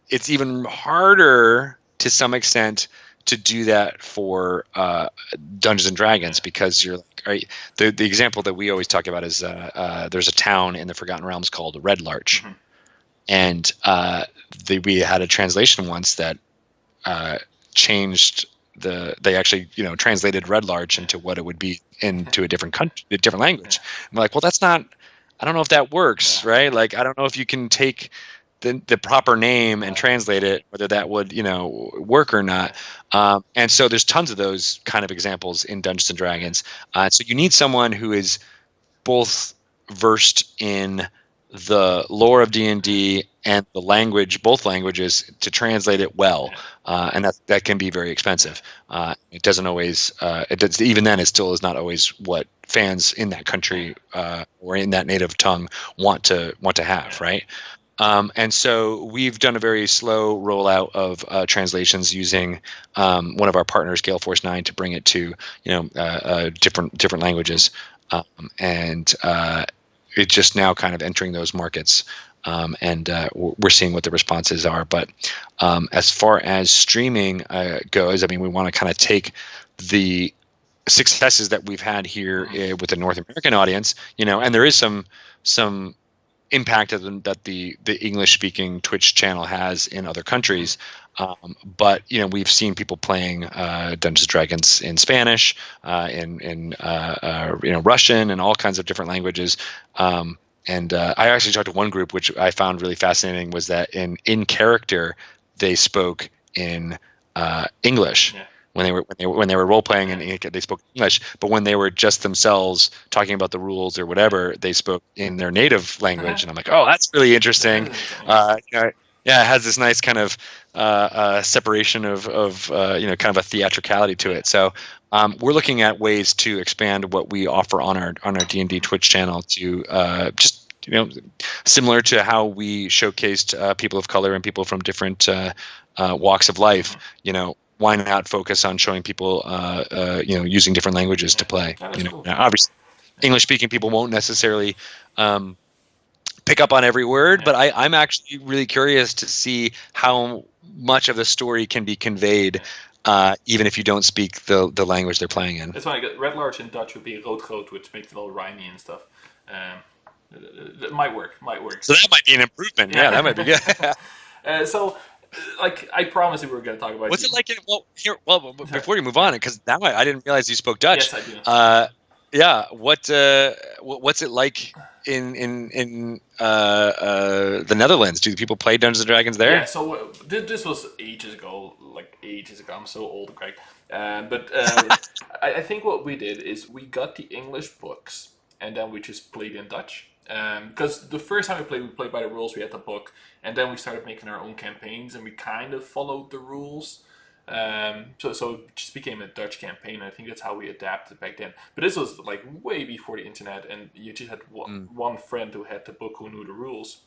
it's even harder to some extent to do that for Dungeons and Dragons, yeah, because you're like, the example that we always talk about is there's a town in the Forgotten Realms called Red Larch, mhm, and we had a translation once that changed they actually translated Red Larch yeah, into what it would be into a different country, a different yeah, language. I'm like, well, that's not. I don't know if that works, yeah, right? Like, I don't know if you can take the proper name and translate it, whether that would work or not. And so there's tons of those kind of examples in Dungeons and Dragons. So you need someone who is both versed in the lore of D&D and the language, both languages, to translate it well, and that can be very expensive. It doesn't always. Even then, it still is not always what fans in that country or in that native tongue want to have, right? And so we've done a very slow rollout of translations using one of our partners, Gale Force 9, to bring it to different languages, and it's just now kind of entering those markets, and we're seeing what the responses are. But as far as streaming goes, I mean, we want to kind of take the successes that we've had here with the North American audience, and there is some impact that the English speaking Twitch channel has in other countries, but we've seen people playing Dungeons and Dragons in Spanish, in Russian, and all kinds of different languages. And I actually talked to one group, which I found really fascinating, was that in character they spoke in English. Yeah. When they were role playing, and they spoke English, but when they were just themselves talking about the rules or whatever, they spoke in their native language. And I'm like, oh, that's really interesting. It has this nice kind of separation of kind of a theatricality to it. So we're looking at ways to expand what we offer on our D&D Twitch channel to just similar to how we showcased people of color and people from different walks of life. Why not focus on showing people, using different languages to play? Cool. Now, obviously, English-speaking people won't necessarily pick up on every word, but I'm actually really curious to see how much of the story can be conveyed, even if you don't speak the language they're playing in. It's funny. Red large in Dutch would be rood-groot, which makes it all rhymey and stuff. It might work. So that might be an improvement. Yeah, that might be good. So. Like, I promised we were going to talk about. What's it like? Before you move on, because now I didn't realize you spoke Dutch. Yes, I do. Yeah. What's it like in the Netherlands? Do people play Dungeons and Dragons there? Yeah. So this was ages ago. I'm so old, Greg. But I think what we did is we got the English books and then we just played in Dutch. Because the first time we played by the rules. We had the book, and then we started making our own campaigns, and we kind of followed the rules. So it just became a Dutch campaign. I think that's how we adapted back then. But this was like way before the internet, and you just had one friend who had the book who knew the rules.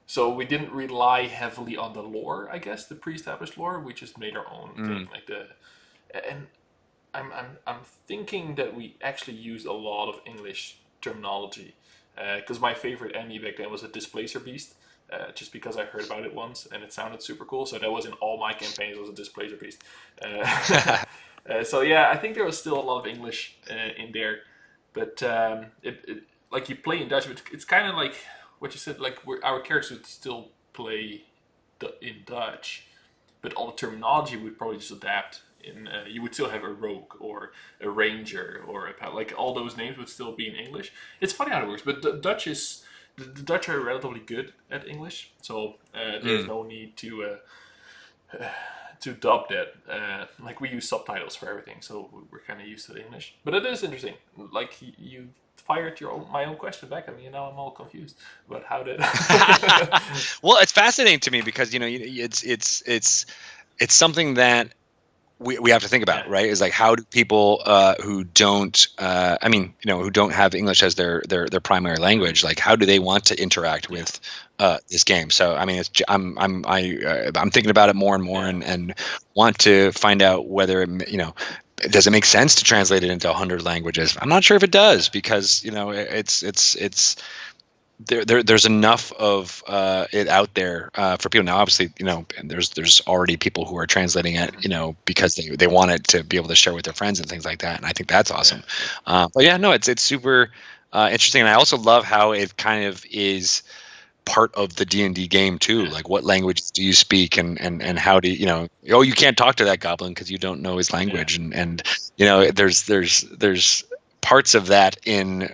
So we didn't rely heavily on the lore, I guess, the pre-established lore. We just made our own thing, and I'm thinking that we actually used a lot of English terminology, because my favorite enemy back then was a displacer beast, just because I heard about it once and it sounded super cool. So that was in all my campaigns, was a displacer beast. So yeah, I think there was still a lot of English in there, but it like you play in Dutch, but it's kind of like what you said, like our characters would still play in Dutch, but all the terminology would probably just adapt. You would still have a rogue or a ranger or like all those names would still be in English. It's funny how it works, but the Dutch are relatively good at English, so there's no need to dub that. Like we use subtitles for everything, so we're kind of used to the English. But it is interesting. Like you fired my own question back at me, and now I'm all confused about how did. Well, it's fascinating to me because it's something that we have to think about, right? Is like, how do people who don't, who don't have English as their primary language, like how do they want to interact with this game? So I mean, I'm thinking about it more and more, and want to find out whether does it make sense to translate it into 100 languages? I'm not sure if it does, because it's there's enough of it out there for people now. Obviously, there's already people who are translating it, because they want it to be able to share with their friends and things like that. And I think that's awesome. But yeah, no, it's super interesting. And I also love how it kind of is part of the D&D game too. Like, what language do you speak, and how do you can't talk to that goblin because you don't know his language, and there's parts of that in,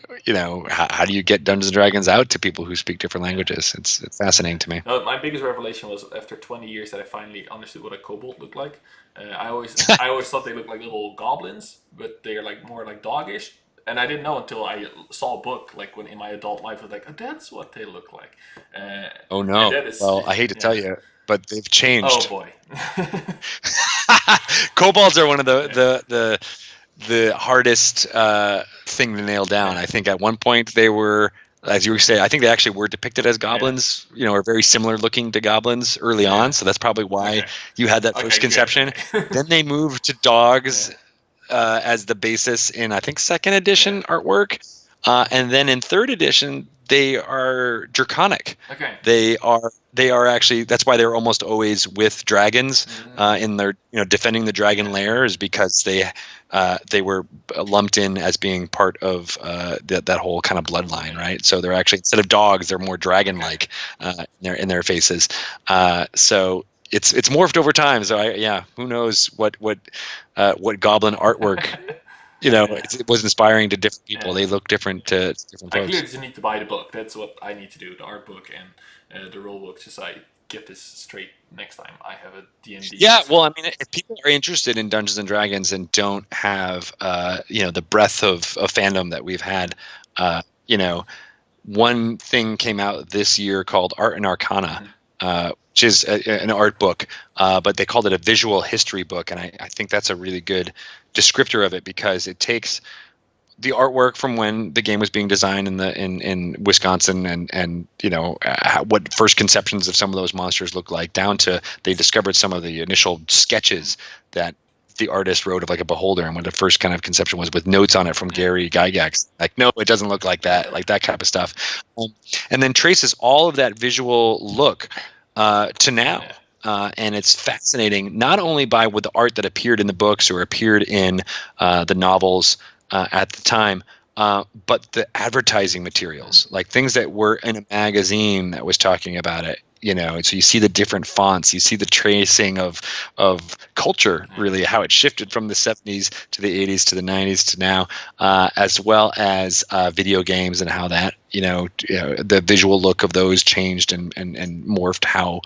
how do you get Dungeons and Dragons out to people who speak different languages? It's fascinating to me. No, my biggest revelation was after 20 years that I finally understood what a kobold looked like. I always thought they looked like little goblins, but they're like more like doggish. And I didn't know until I saw a book, like when in my adult life, I was like, oh, that's what they look like. Oh And no! that is, Well, I hate to yeah. tell you, but they've Oh changed. boy. Kobolds are one of Yeah. the hardest thing to nail down. Yeah. I think at one point they were, as you were saying, I think they actually were depicted as Yeah. goblins, or very similar looking to goblins early Yeah. on. So that's probably why Okay. you had that first Okay. Good. conception. Okay. Then they moved to Yeah. dogs as the basis in, I think, second Yeah. edition artwork. And then in third edition, they are draconic. Okay. They are actually, that's why they're almost always with dragons in their, defending the dragon lair, is because they were lumped in as being part of that whole kind of bloodline, right? So they're actually, instead of dogs, they're more dragon-like in their faces. So it's morphed over time. So who knows what goblin artwork Yeah. it was inspiring to different people. Yeah. They look different to different I folks. clearly just need to buy the book. That's what I need to do. The art book and the rule book. Just so I get this straight next time I have a D&D. Yeah, well, I mean, if people are interested in Dungeons and Dragons and don't have, the breadth of fandom that we've had, one thing came out this year called Art and Arcana, which is an art book, but they called it a visual history book, and I think that's a really good descriptor of it, because it takes the artwork from when the game was being designed in Wisconsin, and what first conceptions of some of those monsters look like, down to they discovered some of the initial sketches that the artist wrote of like a beholder, and what the first kind of conception was, with notes on it from Gary Gygax, like, no, it doesn't look like that, like that type of stuff, and then traces all of that visual look to now. And it's fascinating, not only by with the art that appeared in the books or appeared in the novels at the time, but the advertising materials, like things that were in a magazine that was talking about it. And so you see the different fonts, you see the tracing of culture, really, how it shifted from the 70s to the 80s to the 90s to now, as well as video games, and how that the visual look of those changed and morphed how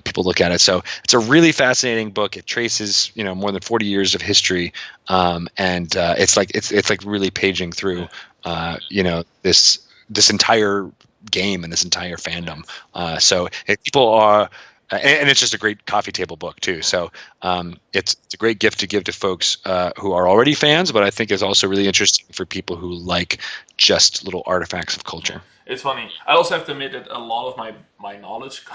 people look at it. So it's a really fascinating book. It traces more than 40 years of history, and it's like really paging through this entire game and this entire fandom. So if people are, and it's just a great coffee table book too. So it's a great gift to give to folks who are already fans, but I think it's also really interesting for people who like just little artifacts of culture. It's funny. I also have to admit that a lot of my knowledge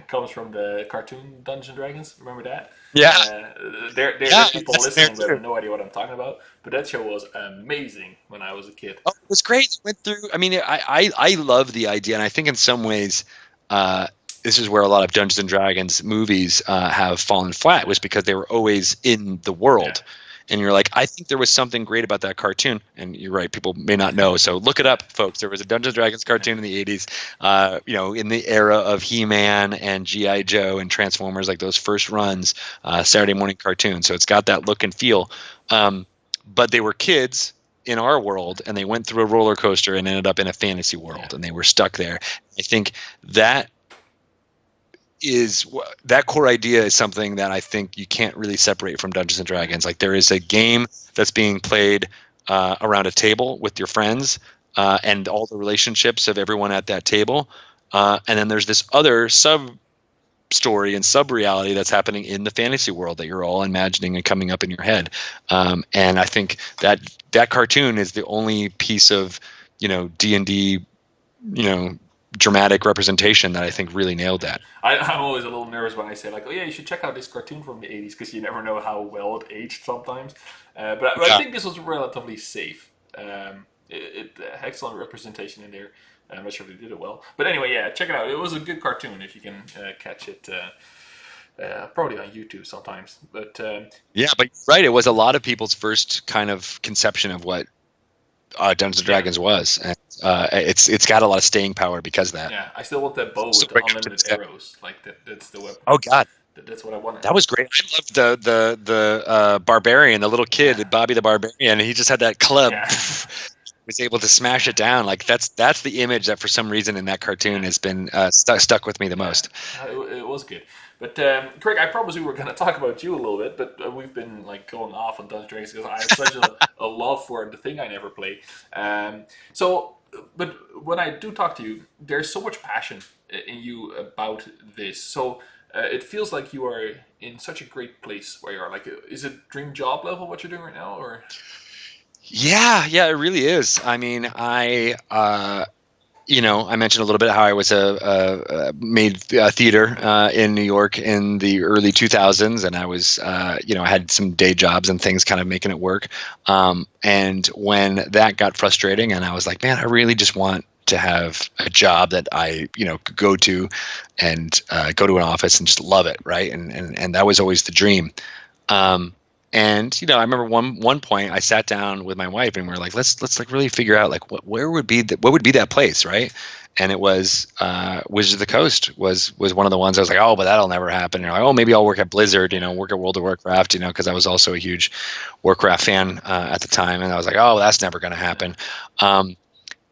comes from the cartoon Dungeons and Dragons. Remember that? Yeah. There's people listening that have no idea what I'm talking about. But that show was amazing when I was a kid. Oh, it was great. It went through. I mean, I love the idea, and I think in some ways, this is where a lot of Dungeons and Dragons movies have fallen flat, was because they were always in the world. Yeah. And you're like, I think there was something great about that cartoon. And you're right, people may not know. So look it up, folks. There was a Dungeons and Dragons cartoon in the 80s, in the era of He-Man and G.I. Joe and Transformers, like those first runs, Saturday morning cartoons. So it's got that look and feel. But they were kids in our world, and they went through a roller coaster and ended up in a fantasy world, and they were stuck there. I think that core idea is something that I think you can't really separate from Dungeons and Dragons. Like, there is a game that's being played around a table with your friends, and all the relationships of everyone at that table, and then there's this other sub-story and sub-reality that's happening in the fantasy world that you're all imagining and coming up in your head. And I think that cartoon is the only piece of D&D dramatic representation that I think really nailed that. I'm always a little nervous when I say, like, oh yeah, you should check out this cartoon from the 80s, because you never know how well it aged sometimes. But I think this was relatively safe. Excellent representation in there. I'm not sure if they did it well. But anyway, yeah, check it out. It was a good cartoon if you can catch it. Probably on YouTube sometimes. But yeah, but right, it was a lot of people's first kind of conception of what Dungeons and Dragons was, and it's got a lot of staying power because of that. Yeah, I still want that bow with the unlimited arrows. Like that's the weapon. Oh God, That's what I wanted. That was great. I loved the barbarian, the little Yeah, kid, Bobby the Barbarian. He just had that club, yeah, was able to smash yeah, it down. Like that's the image that for some reason in that cartoon yeah. has been stuck with me the Yeah, most. it was good. But Craig, I promised we were going to talk about you a little bit, but we've been like going off on Dungeons and Dragons because I have such a love for the thing I never play. So, but when I do talk to you, there's so much passion in you about this. So it feels like you are in such a great place where you are. Like, is it dream job level what you're doing right now, or? Yeah, yeah, it really is. I mean, I mentioned a little bit how I was made theater in New York in the early 2000s, and I was, I had some day jobs and things kind of making it work. And when that got frustrating, and I was like, man, I really just want to have a job that I, could go to and go to an office and just love it, right? And that was always the dream. Um, and I remember one point I sat down with my wife and we are like, let's like really figure out like where would be what would be that place, right? And it was Wizards of the Coast was one of the ones I was like, oh, but that'll never happen. And you're like, oh, maybe I'll work at Blizzard, work at World of Warcraft, because I was also a huge Warcraft fan at the time, and I was like, oh, that's never going to happen.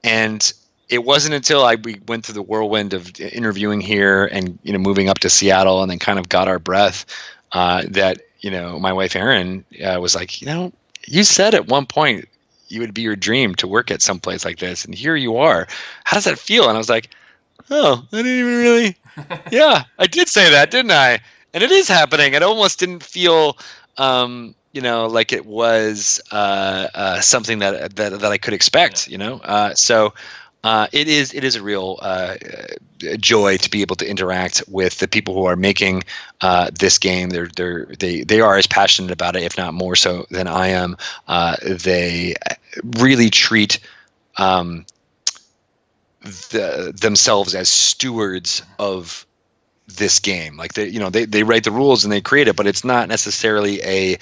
And it wasn't until we went through the whirlwind of interviewing here and moving up to Seattle and then kind of got our breath that my wife Erin was like, you said at one point you would be your dream to work at some place like this, and here you are. How does that feel? And I was like, oh, I didn't even really. Yeah, I did say that, didn't I? And it is happening. It almost didn't feel, like it was something that I could expect. So it is a real joy to be able to interact with the people who are making this game. They are as passionate about it, if not more so than I am. They really treat themselves as stewards of this game. Like they write the rules and they create it, but it's not necessarily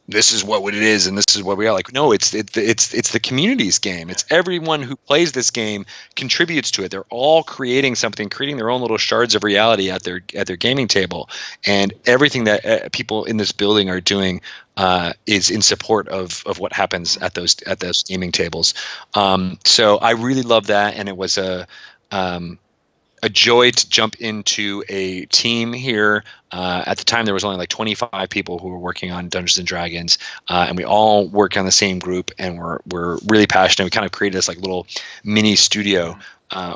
this is what it is and this is what we are. Like, no, it's the community's game. It's everyone who plays this game contributes to it. They're all creating something, creating their own little shards of reality at their gaming table, and everything that people in this building are doing is in support of what happens at those gaming tables. So I really love that, and it was a joy to jump into a team here. At the time, there was only like 25 people who were working on Dungeons and Dragons, and we all work on the same group, and we're really passionate. We kind of created this like little mini studio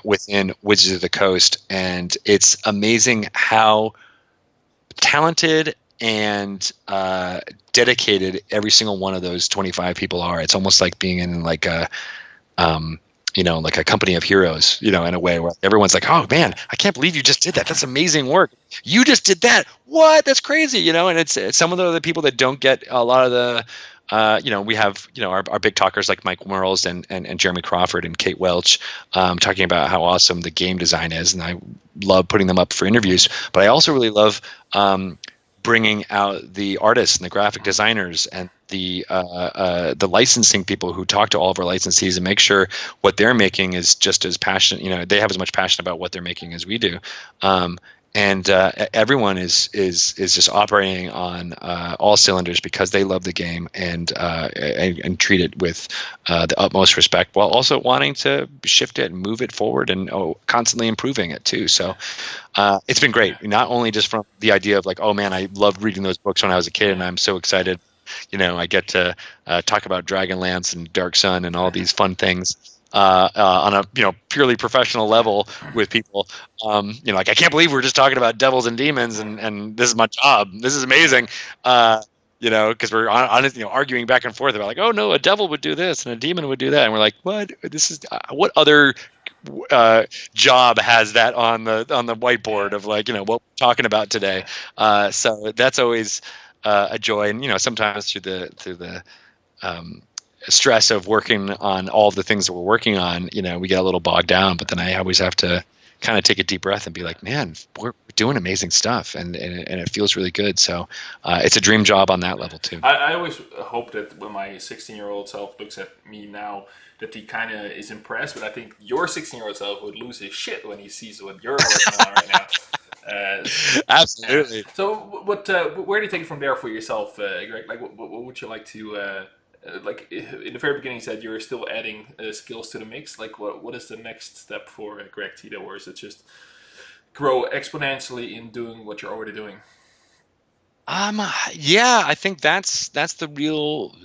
within Wizards of the Coast, and it's amazing how talented and dedicated every single one of those 25 people are. It's almost like being in like a like a company of heroes, in a way where everyone's like, oh man, I can't believe you just did that. That's amazing work. You just did that. What? That's crazy. And it's some of the people that don't get a lot of the, we have, our big talkers like Mike Merles and Jeremy Crawford and Kate Welch talking about how awesome the game design is. And I love putting them up for interviews, but I also really love bringing out the artists and the graphic designers and the licensing people who talk to all of our licensees and make sure what they're making is just as passionate. They have as much passion about what they're making as we do. And everyone is just operating on all cylinders because they love the game and treat it with the utmost respect, while also wanting to shift it and move it forward and constantly improving it too. So it's been great. Not only just from the idea of like, oh man, I loved reading those books when I was a kid, and I'm so excited. I get to talk about Dragonlance and Dark Sun and all these fun things. On a purely professional level with people, like I can't believe we're just talking about devils and demons, and this is my job. This is amazing, because we're arguing back and forth about like, oh no, a devil would do this and a demon would do that, and we're like, what? This is what other job has that on the whiteboard of like what we're talking about today. So that's always a joy, and sometimes through the stress of working on all the things that we're working on, we get a little bogged down, but then I always have to kind of take a deep breath and be like, man, we're doing amazing stuff, and it feels really good. So it's a dream job on that level too. I always hope that when my 16-year-old self looks at me now, that he kind of is impressed, but I think your 16-year-old self would lose his shit when he sees what you're working on right now. Uh, yeah. Absolutely. So, what? Where do you take it from there for yourself, Greg? Like, what would you like to? Like in the very beginning, you said you're still adding skills to the mix. Like, what is the next step for Greg Tito, or is it just grow exponentially in doing what you're already doing? Yeah, I think that's the real,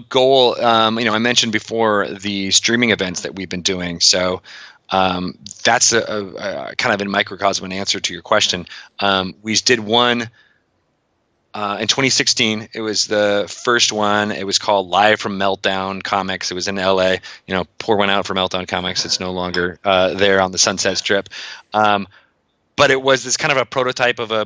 goal. I mentioned before the streaming events that we've been doing. So, that's a kind of in microcosm an answer to your question. We did one in 2016. It was the first one. It was called Live from Meltdown Comics. It was in LA. Pour one out for Meltdown Comics. It's no longer there on the Sunset Strip. But it was this kind of a prototype of a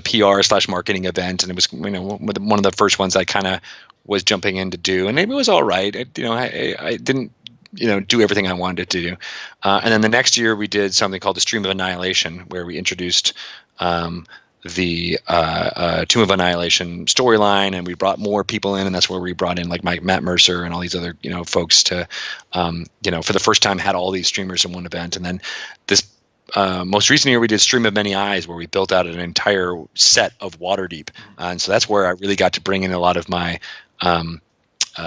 PR slash marketing event, and it was one of the first ones I kind of was jumping in to do, and it was all right. I didn't do everything I wanted it to do, and then the next year we did something called the Stream of Annihilation, where we introduced the Tomb of Annihilation storyline, and we brought more people in, and that's where we brought in like Matt Mercer and all these other folks to for the first time had all these streamers in one event, and then this. Most recent year we did Stream of Many Eyes, where we built out an entire set of Waterdeep, and so that's where I really got to bring in a lot of my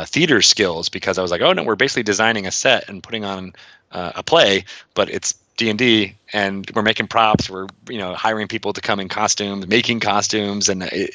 theater skills, because I was like, oh no, we're basically designing a set and putting on a play, but it's D&D, and we're making props, we're hiring people to come in costumes, making costumes, and it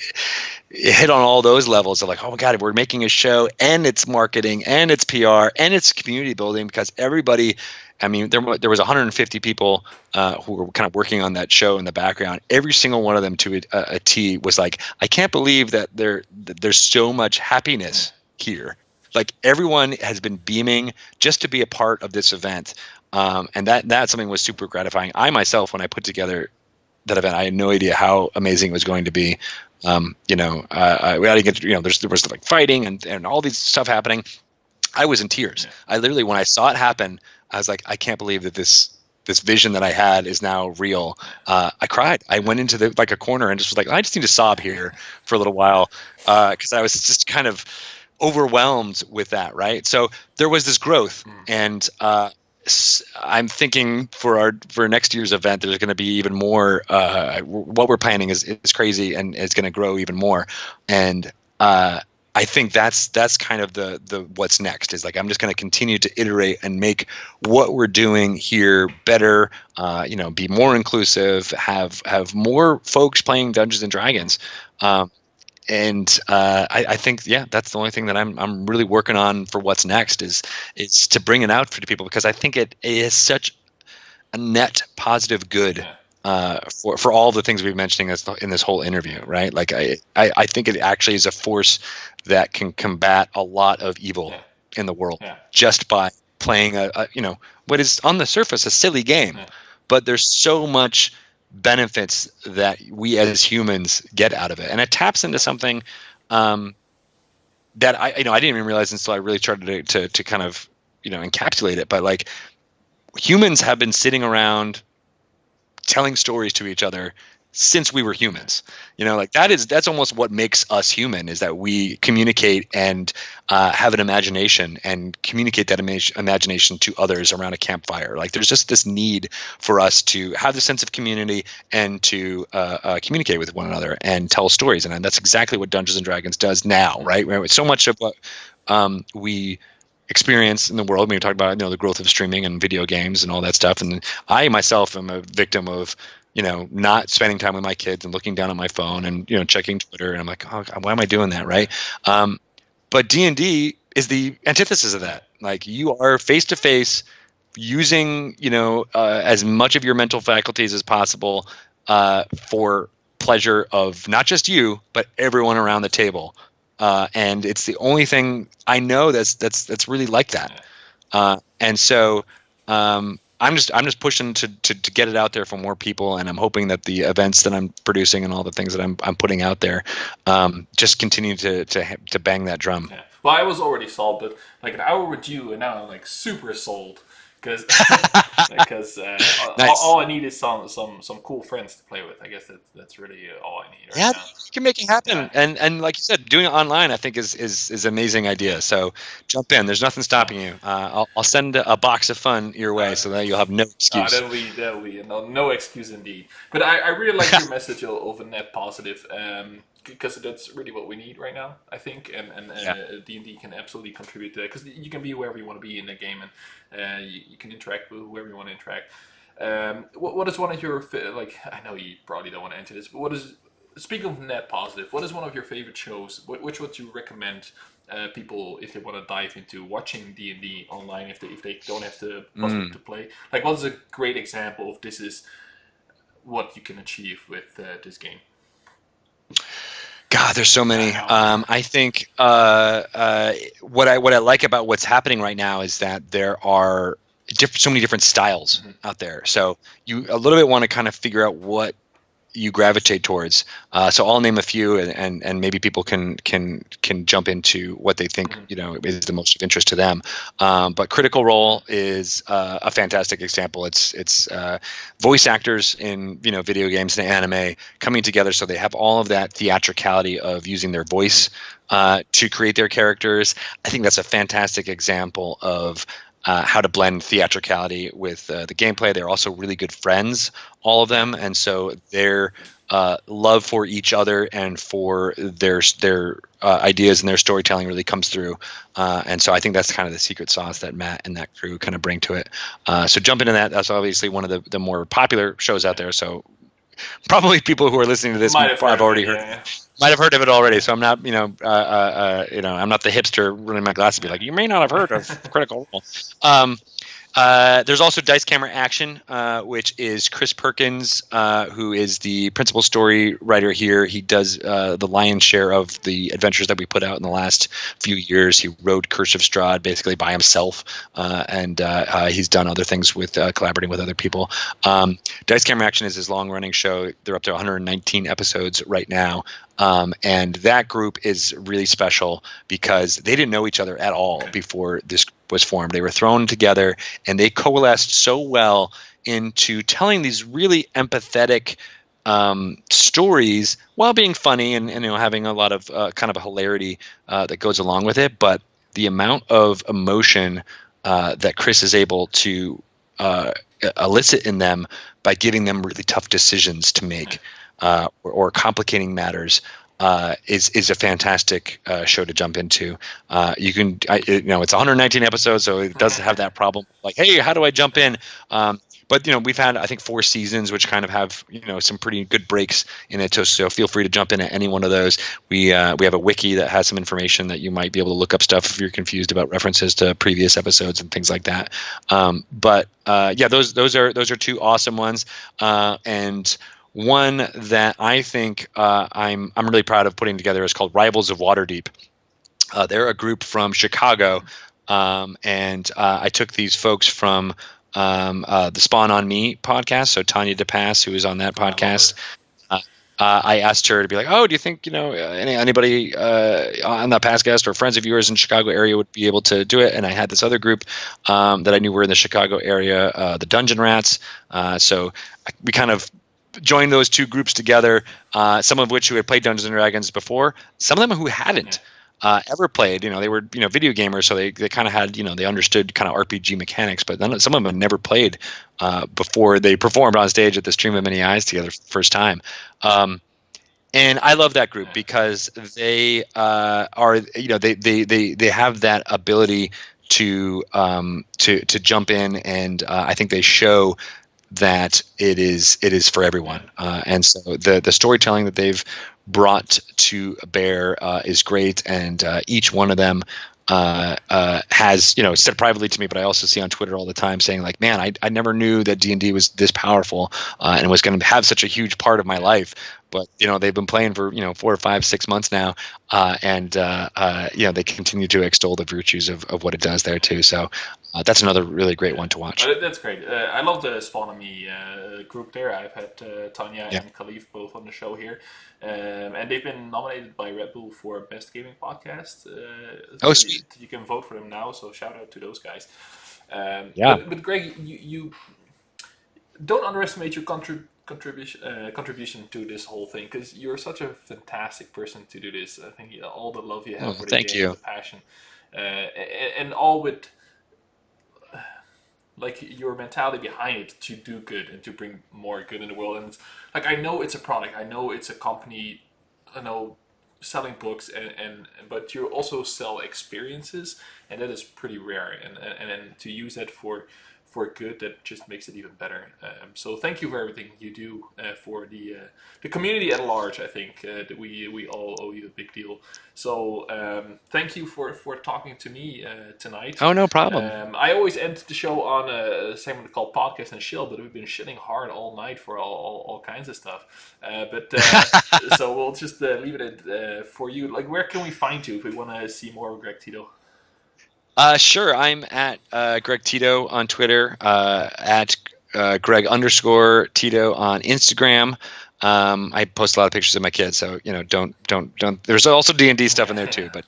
hit on all those levels of like, oh my god, we're making a show, and it's marketing, and it's PR, and it's community building, because everybody. I mean, there was 150 people who were kind of working on that show in the background. Every single one of them to a T was like, I can't believe that there's so much happiness here. Like everyone has been beaming just to be a part of this event, and that something was super gratifying. I myself, when I put together that event, I had no idea how amazing it was going to be. We had to get there was like fighting and all these stuff happening. I was in tears. I literally, when I saw it happen, I was like, I can't believe that this vision that I had is now real. I cried. I went into a corner and just was like, I just need to sob here for a little while, because I was just kind of overwhelmed with that. Right. So there was this growth, and I'm thinking for next year's event, there's going to be even more. What we're planning is crazy, and it's going to grow even more. And I think that's kind of the what's next, is like I'm just going to continue to iterate and make what we're doing here better, be more inclusive, have more folks playing Dungeons and Dragons, and I think that's the only thing that I'm really working on for what's next is to bring it out for people, because I think it is such a net positive good. For all the things we've mentioning in this whole interview, right? Like I think it actually is a force that can combat a lot of evil in the world just by playing what is on the surface a silly game, but there's so much benefits that we as humans get out of it, and it taps into something that I didn't even realize until I really started to kind of encapsulate it. But like humans have been sitting around telling stories to each other since we were humans. Like that's almost what makes us human, is that we communicate and have an imagination and communicate that imagination to others around a campfire. Like there's just this need for us to have the sense of community and to communicate with one another and tell stories. And that's exactly what Dungeons and Dragons does now, right? So much of what we experience in the world. We talk about the growth of streaming and video games and all that stuff. And I myself am a victim of not spending time with my kids and looking down at my phone and checking Twitter. And I'm like, oh, why am I doing that, right? But D&D is the antithesis of that. Like you are face to face, using as much of your mental faculties as possible for pleasure of not just you but everyone around the table. And it's the only thing I know that's really like that. And so I'm just pushing to get it out there for more people, and I'm hoping that the events that I'm producing and all the things that I'm putting out there just continue to bang that drum. Well, I was already sold, but like an hour with you, and now I'm like super sold. because because Nice. all I need is some cool friends to play with. I guess that's really all I need right Yeah, now. you can make it Yeah, happen. And like you said, doing it online, I think is an amazing yeah. idea. So jump in. There's nothing No, stopping you. I'll send a box of fun your way uh, so that you'll have no excuse. that'll be no excuse indeed. But I really like your message of a net positive, because that's really what we need right now, I think. And Yeah. D&D can absolutely contribute to that, because you can be whoever you want to be in the game, and you can interact with whoever you want to interact. What is one of your like? I know you probably don't want to answer this, but what is, speaking of net positive, what is one of your favorite shows? Which would you recommend people if they want to dive into watching D&D online, if they don't have the possibility Mm. to play? Like, what's a great example of this is what you can achieve with this game? God, there's so I many. know. I think what I like about what's happening right now is that there are so many different styles Mhm. out there. So you a little bit want to kind of figure out what you gravitate towards. So I'll name a few, and maybe people can jump into what they think Mhm. is the most of interest to them. But Critical Role is a fantastic example. It's voice actors in video games and anime coming together, so they have all of that theatricality of using their voice to create their characters. I think that's a fantastic example of how to blend theatricality with the gameplay. They're also really good friends, all of Yeah. them, and so their love for each other and for their ideas and their storytelling really comes through. And so I think that's kind of the secret sauce that Matt and that crew kind of bring to it. So jump into that. That's obviously one of the more popular shows out Yeah. there. So probably people who are listening to this Might have heard have of it. already heard Yeah. might have heard of it already. Yeah. So I'm not, I'm not the hipster running my glasses to be like, you may not have heard of Yeah. Critical Role. Um, there's also Dice Camera Action, which is Chris Perkins, who is the principal story writer here. He does the lion's share of the adventures that we put out in the last few years. He wrote Curse of Strahd basically by himself, and he's done other things with collaborating with other people. Dice Camera Action is his long-running show. They're up to 119 episodes right now. And that group is really special because they didn't know each other at all Okay. before this was formed. They were thrown together and they coalesced so well into telling these really empathetic stories while being funny and having a lot of kind of a hilarity that goes along with it. But the amount of emotion that Chris is able to elicit in them by giving them really tough decisions to make or complicating matters is a fantastic show to jump into. It's 119 episodes, so it doesn't have that problem. Like, hey, how do I jump in? But we've had I think 4 seasons, which kind of have some pretty good breaks in it. So feel free to jump in at any one of those. We have a wiki that has some information that you might be able to look up stuff if you're confused about references to previous episodes and things like that. But yeah, those are two awesome ones, and one that I think I'm really proud of putting together is called Rivals of Waterdeep. They're a group from Chicago, and I took these folks from the Spawn on Me podcast. So Tanya DePass, who is on that I love podcast, her. I asked her to be like, "Oh, do you think anybody on that podcast or friends of yours in Chicago area would be able to do it?" And I had this other group that I knew were in the Chicago area, the Dungeon Rats. So we kind of joined those two groups together. Some of which who had played Dungeons and Dragons before, some of them who Yeah. hadn't. Ever played, they were, video gamers, so they kind of had, they understood kind of RPG mechanics, but then some of them had never played before they performed on stage at the Stream of Many Eyes together for the first time. And I love that group Yeah. because they are, they have that ability to jump in, and I think they show that it is for Yeah. everyone. And so the storytelling that they've brought to bear is great, and each one of them has said privately to me, but I also see on Twitter all the time saying like, man, I never knew that D&D was this powerful and was going to have such a huge part of my Yeah. life. But they've been playing for 4 or 5, 6 months now, and they continue to extol the virtues of what it does there too. So that's another really great Yeah. one to watch. That's great. I love the Spawn on Me group there. I've had Tanya Yeah. and Khalif both on the show here. And they've been nominated by Red Bull for Best Gaming Podcast. Oh, So sweet. you can vote for them now, so shout out to those guys. Yeah. But Greg, you don't underestimate your contribution to this whole thing, because you're such a fantastic person to do this. I think all the love you Oh, have for the thank game, you. the passion, and all with like your mentality behind it to do good and to bring more good in the world. And it's, like, I know it's a product, I know it's a company, I know selling books, and but you also sell experiences, and that is pretty rare. And to use that for good, that just makes it even better. So thank you for everything you do for the community at large. I think that we all owe you a big deal. So thank you for talking to me tonight. Oh, no problem. I always end the show on a segment called Podcast and Chill, but we've been shitting hard all night for all kinds of stuff. But so we'll just leave it at for you. Like, where can we find you if we want to see more of Greg Tito? Sure. I'm at Greg Tito on Twitter, at Greg underscore Tito on Instagram. I post a lot of pictures of my kids, so don't. There's also D&D stuff in there too, but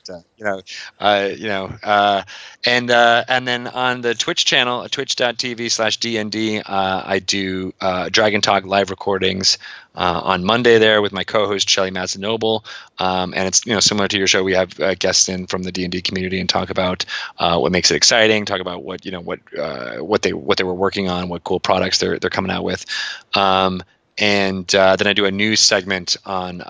and then on the Twitch channel, twitch.tv/DND, I do Dragon Talk live recordings on Monday there with my co-host Shelly Madsen Noble, and it's similar to your show. We have guests in from the D&D community and talk about what makes it exciting, talk about what they were working on, what cool products they're coming out with. And then I do a news segment on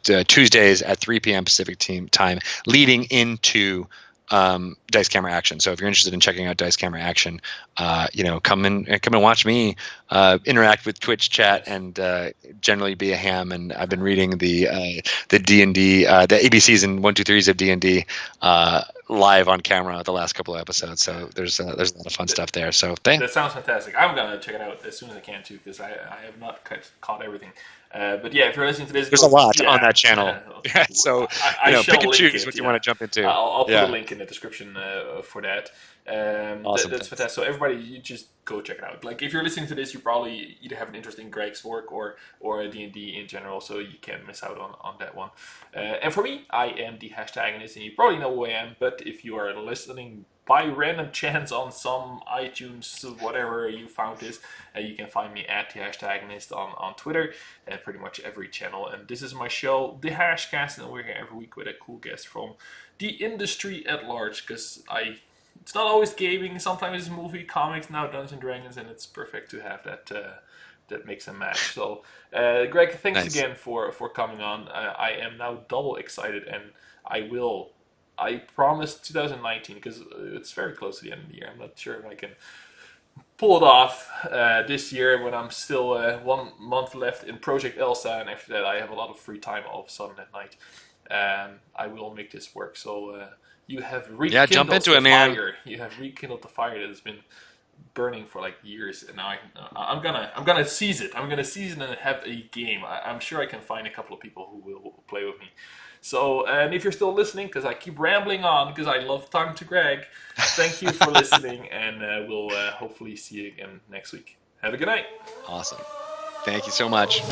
Tuesdays at 3 p.m. Pacific time, leading into Dice Camera Action. So if you're interested in checking out Dice Camera Action, come and watch me interact with Twitch chat and generally be a ham. And I've been reading the D&D, the ABCs and 1-2-3s of D&D live on camera the last couple of episodes. So there's a lot of fun stuff there. So That sounds fantastic. I'm gonna check it out as soon as I can too, because I have not caught everything. But yeah, if you're listening to this, there's a lot on that channel. So I pick and link choose it, what you want to jump into. I'll put a link in the description for that. Awesome. That's fantastic. So everybody, you just go check it out. Like, if you're listening to this, you probably either have an interest in Greg's work or D&D in general, so you can't miss out on that one. And for me, I am the Hashtagonist, and you probably know who I am. But if you are listening by random chance on some iTunes, whatever you found this, you can find me at the Hashtagonist on Twitter and pretty much every channel. And this is my show, the Hashcast, and we're here every week with a cool guest from the industry at large, because it's not always gaming, sometimes it's movie, comics, now Dungeons and Dragons, and it's perfect to have that makes a match. So Greg, thanks again for coming on. I am now double excited, and I promise 2019, because it's very close to the end of the year. I'm not sure if I can pull it off this year when I'm still 1 month left in Project Elsa, and after that I have a lot of free time all of a sudden at night. I will make this work. So you have rekindled jump into the it, man. fire. You have rekindled the fire that has been burning for like years, and now I'm gonna seize it. I'm gonna seize it and have a game. I'm sure I can find a couple of people who will play with me. So, and if you're still listening, because I keep rambling on, because I love talking to Greg, thank you for listening, and we'll hopefully see you again next week. Have a good night. Awesome. Thank you so much.